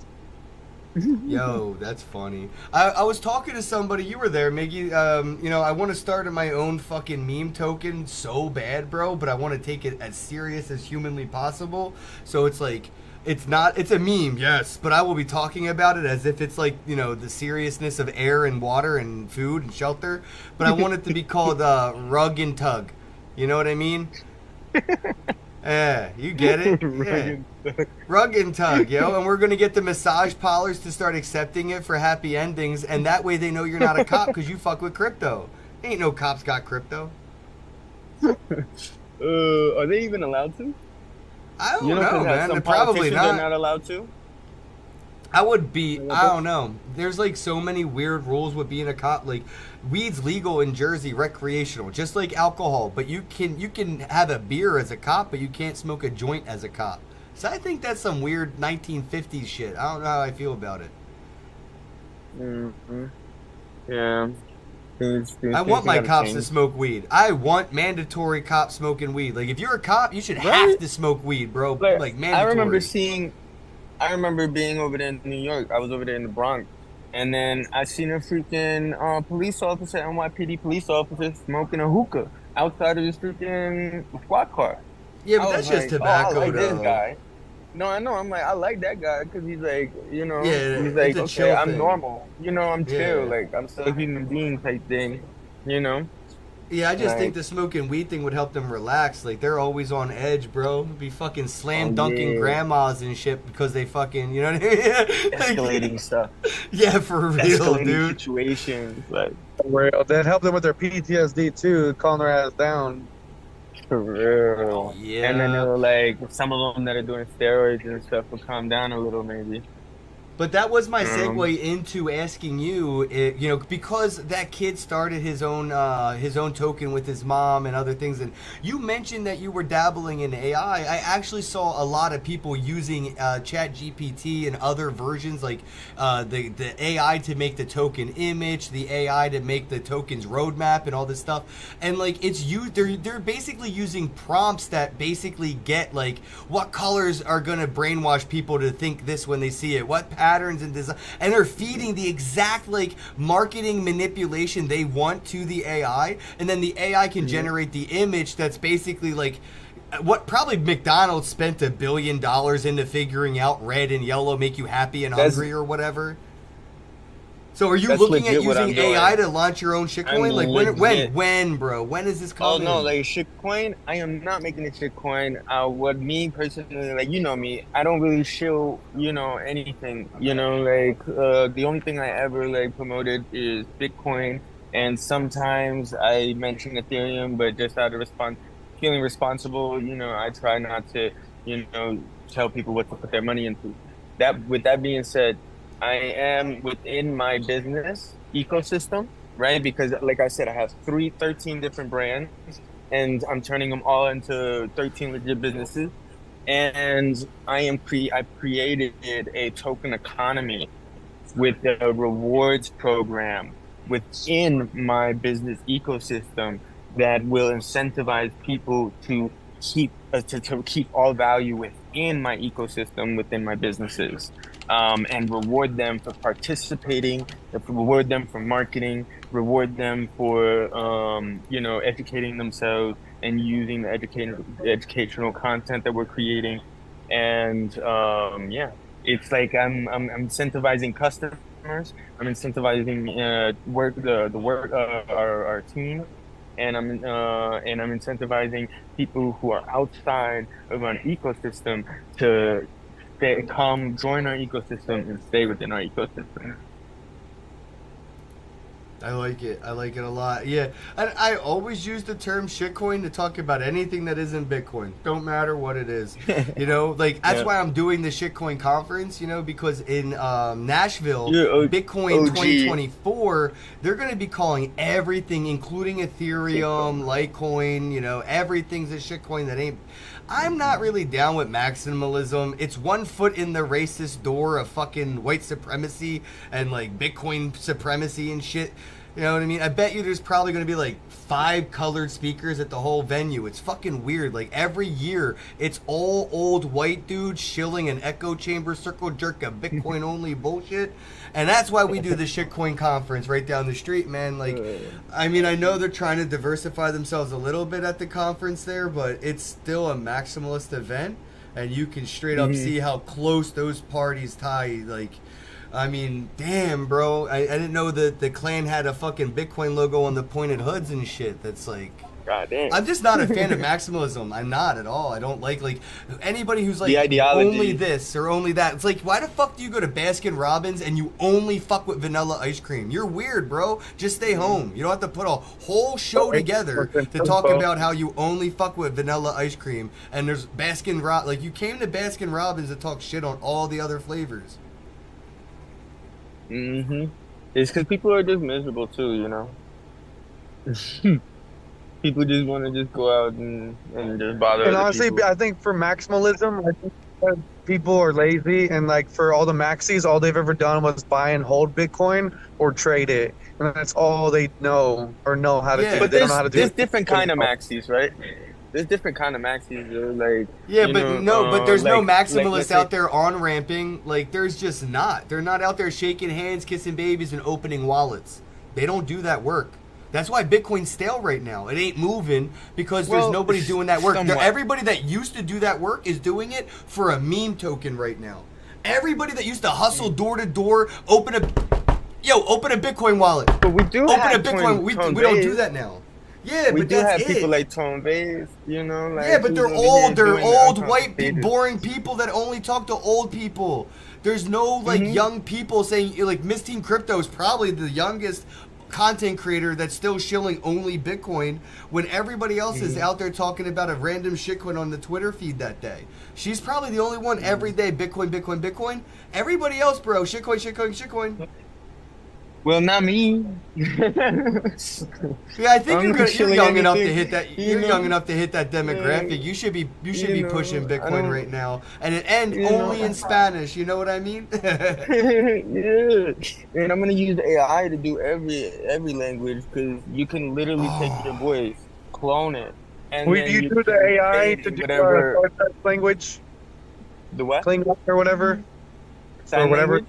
Yo, that's funny. I was talking to somebody, you were there, Miggy. You know, I want to start my own fucking meme token so bad, bro, but I want to take it as serious as humanly possible. So it's like, it's a meme, yes, but I will be talking about it as if it's like, you know, the seriousness of air and water and food and shelter. But I want it to be called Rug and Tug. You know what I mean? Yeah, you get it? Yeah. Rug and Tug, yo, and we're gonna get the massage parlors to start accepting it for happy endings, and that way they know you're not a cop because you fuck with crypto. Ain't no cops got crypto. Are they even allowed to? I don't You know, 'cause know, man. some They're probably politicians are not. not allowed to. I would be. I don't know. There's like so many weird rules with being a cop. Like, weed's legal in Jersey, recreational, just like alcohol. But you can have a beer as a cop, but you can't smoke a joint as a cop. So I think that's some weird 1950s shit. I don't know how I feel about it. Mm-hmm. Yeah. I want my cops to smoke weed. I want mandatory cops smoking weed. Like, if you're a cop, you should have Right? to smoke weed, bro. Like mandatory. I remember being over there in New York. I was over there in the Bronx, And then I seen a freaking police officer, NYPD police officer, smoking a hookah outside of his freaking squad car. Yeah, I but was that's just like, oh, I tobacco, like this though. guy. No, I know. I'm like, I like that guy because he's like, Yeah, he's it's like, a okay, chill I'm thing. normal. I'm chill. Yeah. Like, I'm still a human being type thing. You know, Yeah, I just think like, the smoking weed thing would help them relax. Like they're always on edge, bro. Be fucking oh slam dunking yeah, grandmas and shit because they fucking, you know what I mean? escalating stuff, Yeah, for real, escalating dude. situations, like For real. That helped them with their PTSD too, calm their ass down. for real. And then they Yeah. were like, some of them that are doing steroids and stuff will calm down a little, maybe. But that was my Um, segue into asking you, because that kid started his own token with his mom and other things, and you mentioned that you were dabbling in AI. I actually saw a lot of people using Chat GPT and other versions, like the AI to make the token image, the AI to make the token's roadmap, and all this stuff. And like they're basically using prompts that basically get like what colors are gonna brainwash people to think this when they see it, what patterns and design, and they're feeding the exact like marketing manipulation they want to the AI, and then the AI can generate the image that's basically like what probably McDonald's spent $1 billion into figuring out red and yellow make you happy and that's hungry or whatever. So are you that's looking at legit what using I'm AI doing. to launch your own I'm shitcoin? Like legit. bro? When is this Oh no, coming? like shitcoin. I am not making a shitcoin. What me personally, like you know me, I don't really shill, anything. Like the only thing I ever like promoted is Bitcoin, and sometimes I mention Ethereum, but just out of feeling responsible, I try not to, tell people what to put their money into. With that being said, I am within my business ecosystem, right? Because like I said, I have 13 different brands and I'm turning them all into 13 legit businesses. And I've created a token economy with a rewards program within my business ecosystem that will incentivize people to to keep all value within my ecosystem, within my businesses, and reward them for participating, reward them for marketing, reward them for educating themselves and using the educational content that we're creating, and yeah, it's like I'm incentivizing customers. I'm incentivizing work the work our team, and I'm incentivizing people who are outside of our ecosystem to come join our ecosystem and stay within our ecosystem. I like it. I like it a lot. Yeah. I always use the term shitcoin to talk about anything that isn't Bitcoin. Don't matter what it is. Like that's Yeah, why I'm doing the shitcoin conference, because in Nashville, you're Bitcoin OG. 2024, they're going to be calling everything, including Ethereum, Shitcoin. Litecoin, everything's a shitcoin that ain't. I'm not really down with maximalism. It's one foot in the racist door of fucking white supremacy and like Bitcoin supremacy and shit. You know what I mean? I bet you there's probably going to be like 5 colored speakers at the whole venue. It's fucking weird. Like every year, it's all old white dudes shilling an echo chamber circle jerk of Bitcoin only bullshit. And that's why we do the shitcoin conference right down the street, man. Like, I mean, I know they're trying to diversify themselves a little bit at the conference there, but it's still a maximalist event. And you can straight up Mhm. see how close those parties tie. Like, I mean, damn, bro. I didn't know that the clan had a fucking Bitcoin logo on the pointed hoods and shit. That's like. God damn. I'm just not a fan of maximalism. I'm not at all. I don't like anybody who's The like only ideology. this or only that. It's like why the fuck do you go to Baskin Robbins and you only fuck with vanilla ice cream? You're weird, bro. Just stay home. You don't have to put a whole show together to talk about how you only fuck with vanilla ice cream. And there's like you came to Baskin Robbins to talk shit on all the other flavors. Hmm. It's because people are just miserable too, People just want to just go out and just bother And other honestly, people. I think for maximalism, I think that people are lazy, and like for all the maxis, all they've ever done was buy and hold Bitcoin or trade it, and that's all they know or know how to Yeah. do. But They don't know there's how to do there's it. different kind of maxis, right? There's different kind of maxis, though. Like, Yeah, but no, but there's no like maximalists let's say, out there on ramping. Like, there's just not. They're not out there shaking hands, kissing babies, and opening wallets. They don't do that work. That's why Bitcoin's stale right now. It ain't moving because there's well, nobody doing that work. somewhat. Everybody that used to do that work is doing it for a meme token right now. Everybody that used to hustle door to door, open a Bitcoin wallet. But we do Open have a Bitcoin. We don't do that now. Yeah, We but do that's have it. people like Tom Vase, you know, like Yeah, but who's they're over old. here They're doing the old, white, uncompensated. boring people that only talk to old people. There's no like young people saying like Miss Teen Crypto is probably the youngest content creator that's still shilling only Bitcoin when everybody else is out there talking about a random shitcoin on the Twitter feed that day. She's probably the only one every day Bitcoin, Bitcoin, Bitcoin. Everybody else, bro, shitcoin, shitcoin, shitcoin. Well, not me. Yeah, I think I'm you're not shilling young enough to anything, hit that. you You're know? young enough to hit that demographic. Yeah, You should be you know, pushing I Bitcoin don't- right now, and you only know. in Spanish. You know what I mean? Yeah, and I'm gonna use AI to do every language because you can literally take your voice, clone it, and Will then you you do the can say AI it to in do whatever Star Trek language, the what Klingon or whatever, or sign whatever? language.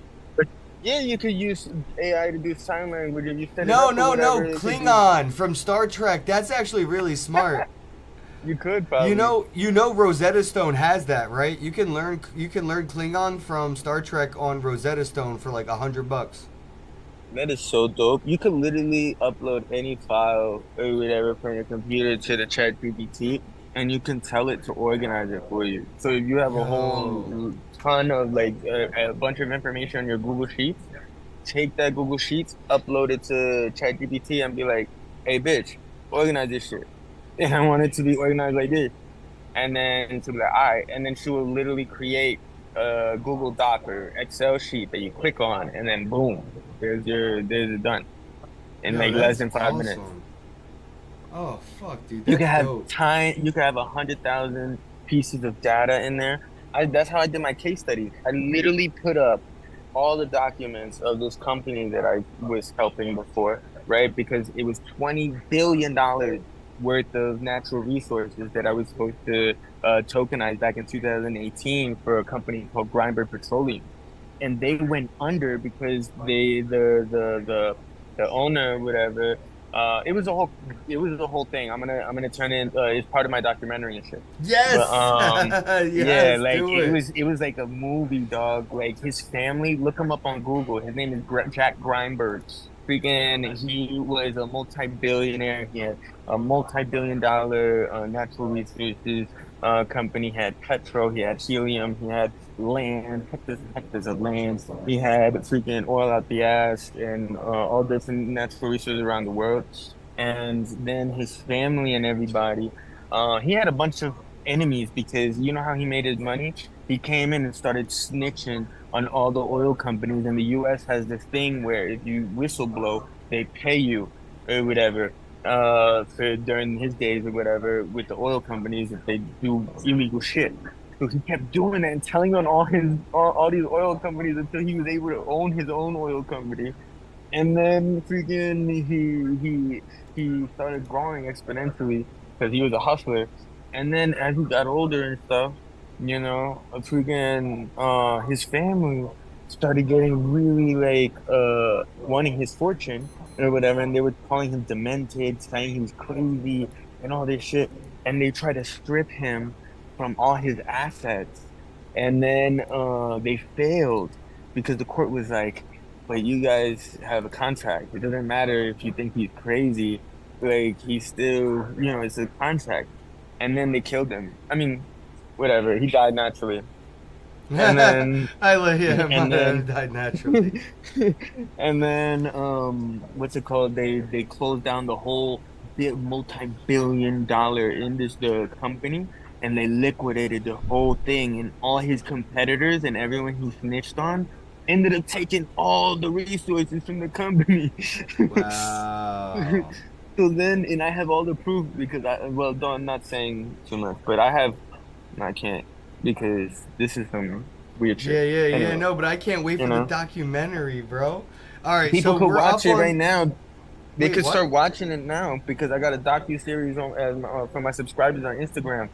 Yeah, you could use AI to do sign language if you set it No, up or no, whatever. no. It could do- Klingon from Star Trek. That's actually really smart. You could probably. You know, Rosetta Stone has that, right? You can learn Klingon from Star Trek on Rosetta Stone for like $100. That is so dope. You could literally upload any file or whatever from your computer to the chat GPT and you can tell it to organize it for you. So if you have a Yo. whole ton of like a bunch of information on your Google Sheets, take that Google Sheets, upload it to ChatGPT and be like, hey bitch, organize this shit. And I want it to be organized like this. And then to be like, all right, and then she will literally create a Google Doc or Excel sheet that you click on, and then boom, there's it done in Yo, like that's less than 5 minutes. awesome. Oh fuck, dude, You that's can have dope. you can have 100,000 pieces of data in there. That's how I did my case study. I literally put up all the documents of this company that I was helping before, right? Because it was $20 billion worth of natural resources that I was supposed to tokenize back in 2018 for a company called Grindberg Petroleum, and they went under because the owner, whatever. It was a whole thing. I'm gonna turn in. It's part of my documentary and shit. Yes, But yeah, yes, like do it. it was like a movie, dog. Like his family, look him up on Google. His name is Jack Grindberg. Freaking, he was a multi-billionaire. He had a multi-billion-dollar natural resources company. He had petrol. He had helium. He had land, hectares of land. He had freaking oil out the ass and all different natural resources around the world. And then his family and everybody. He had a bunch of enemies because you know how he made his money? He came in and started snitching on all the oil companies, and the US has this thing where if you whistleblow, they pay you or whatever. For during his days or whatever with the oil companies if they do illegal shit. So he kept doing that and telling on all these oil companies until he was able to own his own oil company. And then freaking he started growing exponentially because he was a hustler. And then as he got older and stuff, you know, freaking his family started getting really like wanting his fortune or whatever, and they were calling him demented, saying he was crazy and all this shit. And they tried to strip him from all his assets. And then they failed because the court was like, but you guys have a contract. It doesn't matter if you think he's crazy, like he's still, you know, it's a contract. And then they killed him. I mean, whatever. He died naturally. And then I let him and then died naturally. and then what's it called? They closed down the whole multi-billion-dollar the company, and they liquidated the whole thing. And all his competitors and everyone he snitched on ended up taking all the resources from the company. Wow. So then, and I have all the proof because I'm not saying too much, but I can't because this is some weird shit. Yeah. Anyway, No, but I can't wait you for the know, documentary, bro. All right, people so could we're watch up it on. right now. They Wait, could what? start watching it now because I got a docu-series for my subscribers on Instagram.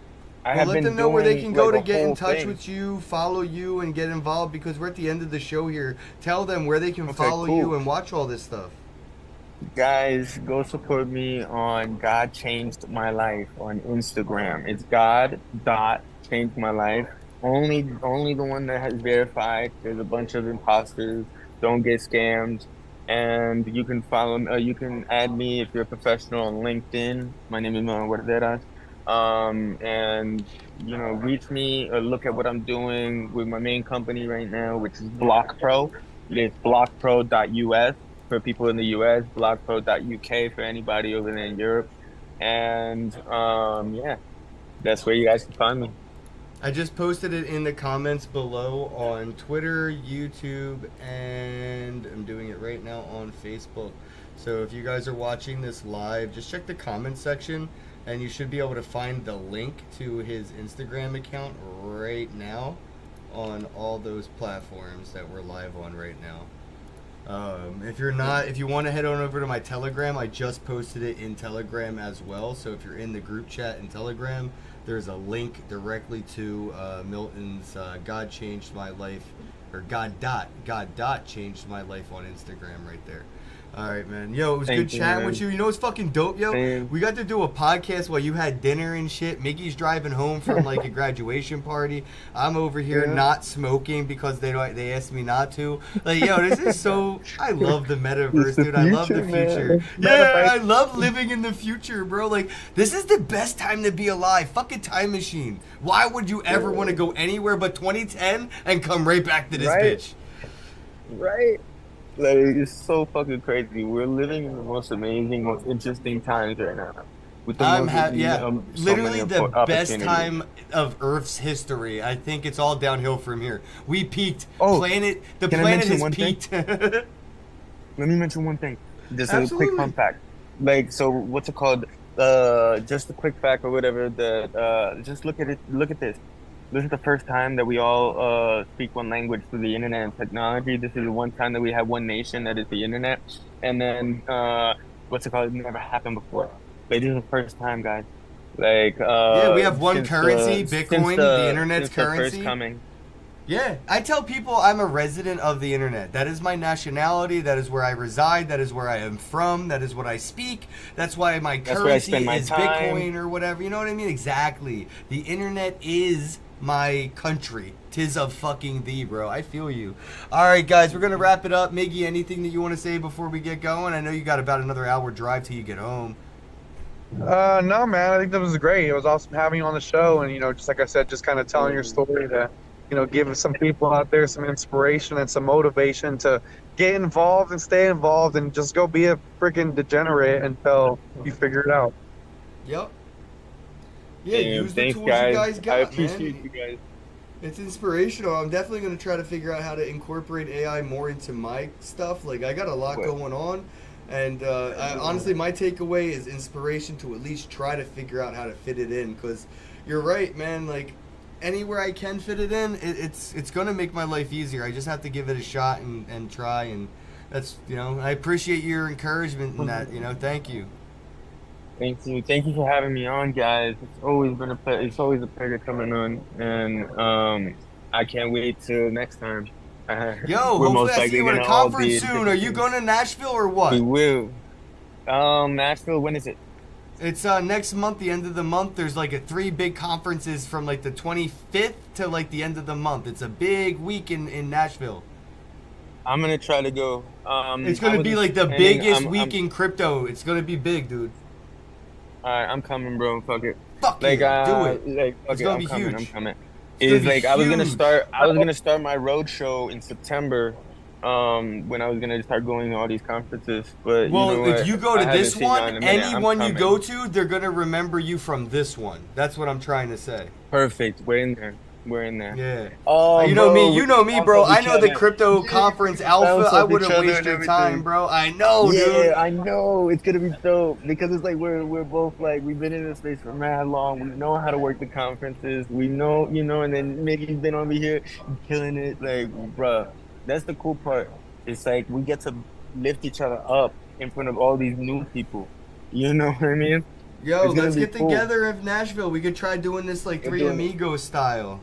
I Well, have let been them know where they doing can go like to a get in whole touch thing. with you, follow you, and get involved because we're at the end of the show here. Tell them where they can Okay, follow you cool. and watch all this stuff. Guys, go support me on God Changed My Life on Instagram. It's God dot changed my life. Only the one that has verified. There's a bunch of imposters. Don't get scammed. And you can follow me, you can add me if you're a professional on LinkedIn. My name is Manuel Guarderas. And reach me or look at what I'm doing with my main company right now, which is Block Pro. It's blockpro.us for people in the US, blockpro.uk for anybody over there in Europe. And yeah, that's where you guys can find me. I just posted it in the comments below on Twitter, YouTube, and I'm doing it right now on Facebook. So if you guys are watching this live, just check the comment section and you should be able to find the link to his Instagram account right now on all those platforms that we're live on right now. If you want to head on over to my Telegram, I just posted it in Telegram as well. So if you're in the group chat in Telegram, there's a link directly to Milton's God Changed My Life, or God dot changed my life on Instagram right there. All right, man. Yo, it was good chatting with you. You know what's fucking dope, yo? Same. We got to do a podcast while you had dinner and shit. Miggy's driving home from like a graduation party. I'm over here not smoking because they asked me not to. Like, yo, this is so. I love the metaverse, dude. I love the future. Yeah, I love living in the future, bro. Like, this is the best time to be alive. Fucking time machine. Why would you ever want to go anywhere but 2010 and come right back to this bitch? Right. Like, it's so fucking crazy. We're living in the most amazing, most interesting times right now. With the so literally many the best opportunities. time of Earth's history. I think it's all downhill from here. We peaked. Oh, The can I planet mention has one thing? peaked. Let me mention one thing. Just a Absolutely. quick fun fact. Like, so what's it called? Just a quick fact or whatever. Just look at it. Look at this. This is the first time that we all speak one language through the internet and technology. This is the one time that we have one nation that is the internet. And then what's it called? It never happened before. Like, this is the first time, guys. Like Yeah, we have one since currency, Bitcoin, the internet's since the currency. first coming. Yeah, I tell people I'm a resident of the internet. That is my nationality. That is where I reside. That is where I am from. That is what I speak. That's why my That's where I currency spend my is time. Bitcoin or whatever. You know what I mean? Exactly. The internet is my country. 'Tis of fucking thee, bro. I feel you. All right, guys, we're gonna wrap it up. Miggy, anything that you want to say before we get going? I know you got about another hour drive till you get home. No, man, I think that was great. It was awesome having you on the show, and just like I said, just kind of telling your story to, give some people out there some inspiration and some motivation to get involved and stay involved and just go be a freaking degenerate until you figure it out. Yep. Yeah, Damn, use the thanks, tools guys. you guys got, I appreciate man. you guys. It's inspirational. I'm definitely going to try to figure out how to incorporate AI more into my stuff. Like, I got a lot going on. And honestly, my takeaway is inspiration to at least try to figure out how to fit it in. Because you're right, man. Like, anywhere I can fit it in, it's going to make my life easier. I just have to give it a shot and try. And that's, I appreciate your encouragement in that. Thank you. Thank you for having me on, guys. It's always been a pleasure. It's always a pleasure coming on, and I can't wait till next time. Yo, We're hopefully most I see likely you at a gonna all be conference in soon. different Are you cities. going to Nashville or what? We will. Nashville. When is it? It's next month, the end of the month. There's like 3 big conferences from like the 25th to like the end of the month. It's a big week in Nashville. I'm gonna try to go. It's going to be like the biggest week in crypto. It's going to be big, dude. Alright, I'm coming, bro. Fuck it. Fuck Like, do it. like, fuck It's it. gonna I'm be coming. huge. I'm coming. It's It's gonna like be I was gonna huge. start my road show in September. When I was gonna start going to all these conferences, but Well, you know if what? you go to I haven't this seen y'all in one, a minute. I'm anyone you coming. go to, they're going to remember you from this one. That's what I'm trying to say. Perfect. We're in there. We're in there. Yeah. Oh, You know bro, me, bro. I know the crypto conference alpha. bounce I off wouldn't each other waste and your everything. time, bro. I know, Yeah, dude. I know. It's gonna be dope because it's like we're both like we've been in this space for mad long. We know how to work the conferences. We know, and then Miggy's been over here killing it. Like, bruh, that's the cool part. It's like we get to lift each other up in front of all these new people. You know what I mean? Yo, It's gonna let's be get cool. together in Nashville. We could try doing this like We're Three doing it. Amigos style.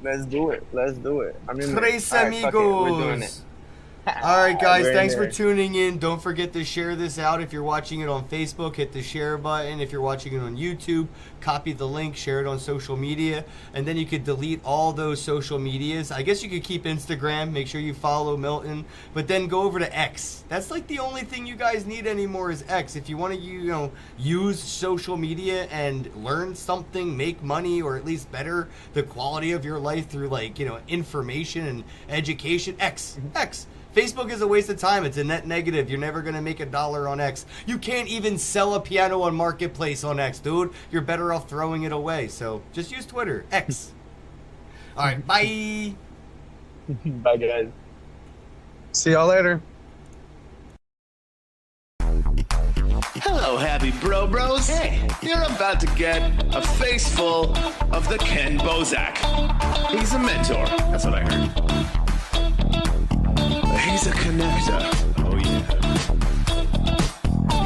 Let's do it. Let's do it. I mean, Tres all right, fuck it. We're doing it. Amigos. All right, guys, We're in thanks for there. tuning in. Don't forget to share this out. If you're watching it on Facebook, hit the share button. If you're watching it on YouTube, copy the link, share it on social media, and then you could delete all those social medias. I guess you could keep Instagram, make sure you follow Milton, but then go over to X. That's like the only thing you guys need anymore is X. If you want to, use social media and learn something, make money, or at least better the quality of your life through information and education, X. Facebook is a waste of time. It's a net negative. You're never going to make $1 on X. You can't even sell a piano on Marketplace on X, dude. You're better off throwing it away. So just use Twitter. X. All right. Bye. Bye, guys. See y'all later. Hello, happy bros. Hey, you're about to get a face full of the Kenn Bosak. He's a mentor. That's what I heard. He's a connector. Oh, yeah.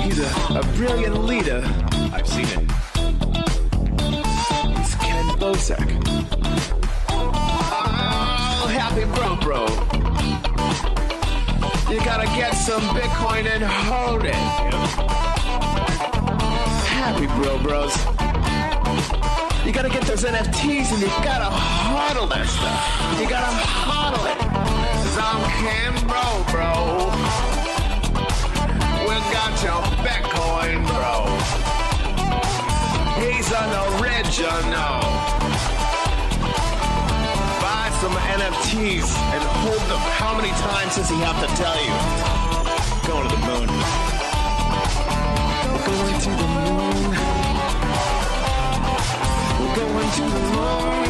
He's a brilliant leader. I've seen it. He's Kenn Bosak. Oh, happy bro. You gotta get some Bitcoin and hold it. Happy bros. You gotta get those NFTs and you gotta hodl that stuff. You gotta hodl it. 'Cause I'm Kenn bro. We got your Bitcoin, bro. He's an original. Buy some NFTs and hold them. How many times does he have to tell you? Going to the moon. We're going to the moon. We're going to the moon.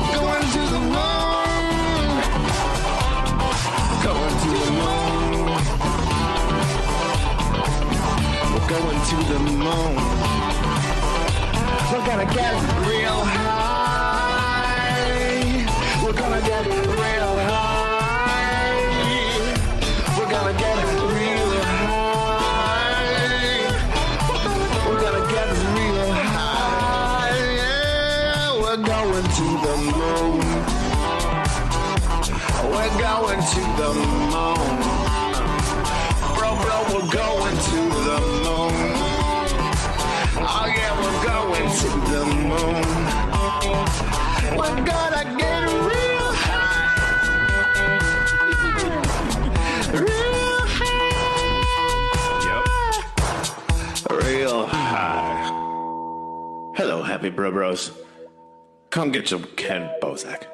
We're going to the moon. Going to the moon. We're going to the moon. We're gonna get real high. We're gonna get real high. We're gonna get real high. We're gonna get real high. Yeah, we're going to the moon. We're going to the moon. Bro, we're going to the moon. Oh yeah, we're going to the moon. We're gonna get real high. Real high. Yep. Real high. Hello, happy bros. Come get some Kenn Bosak.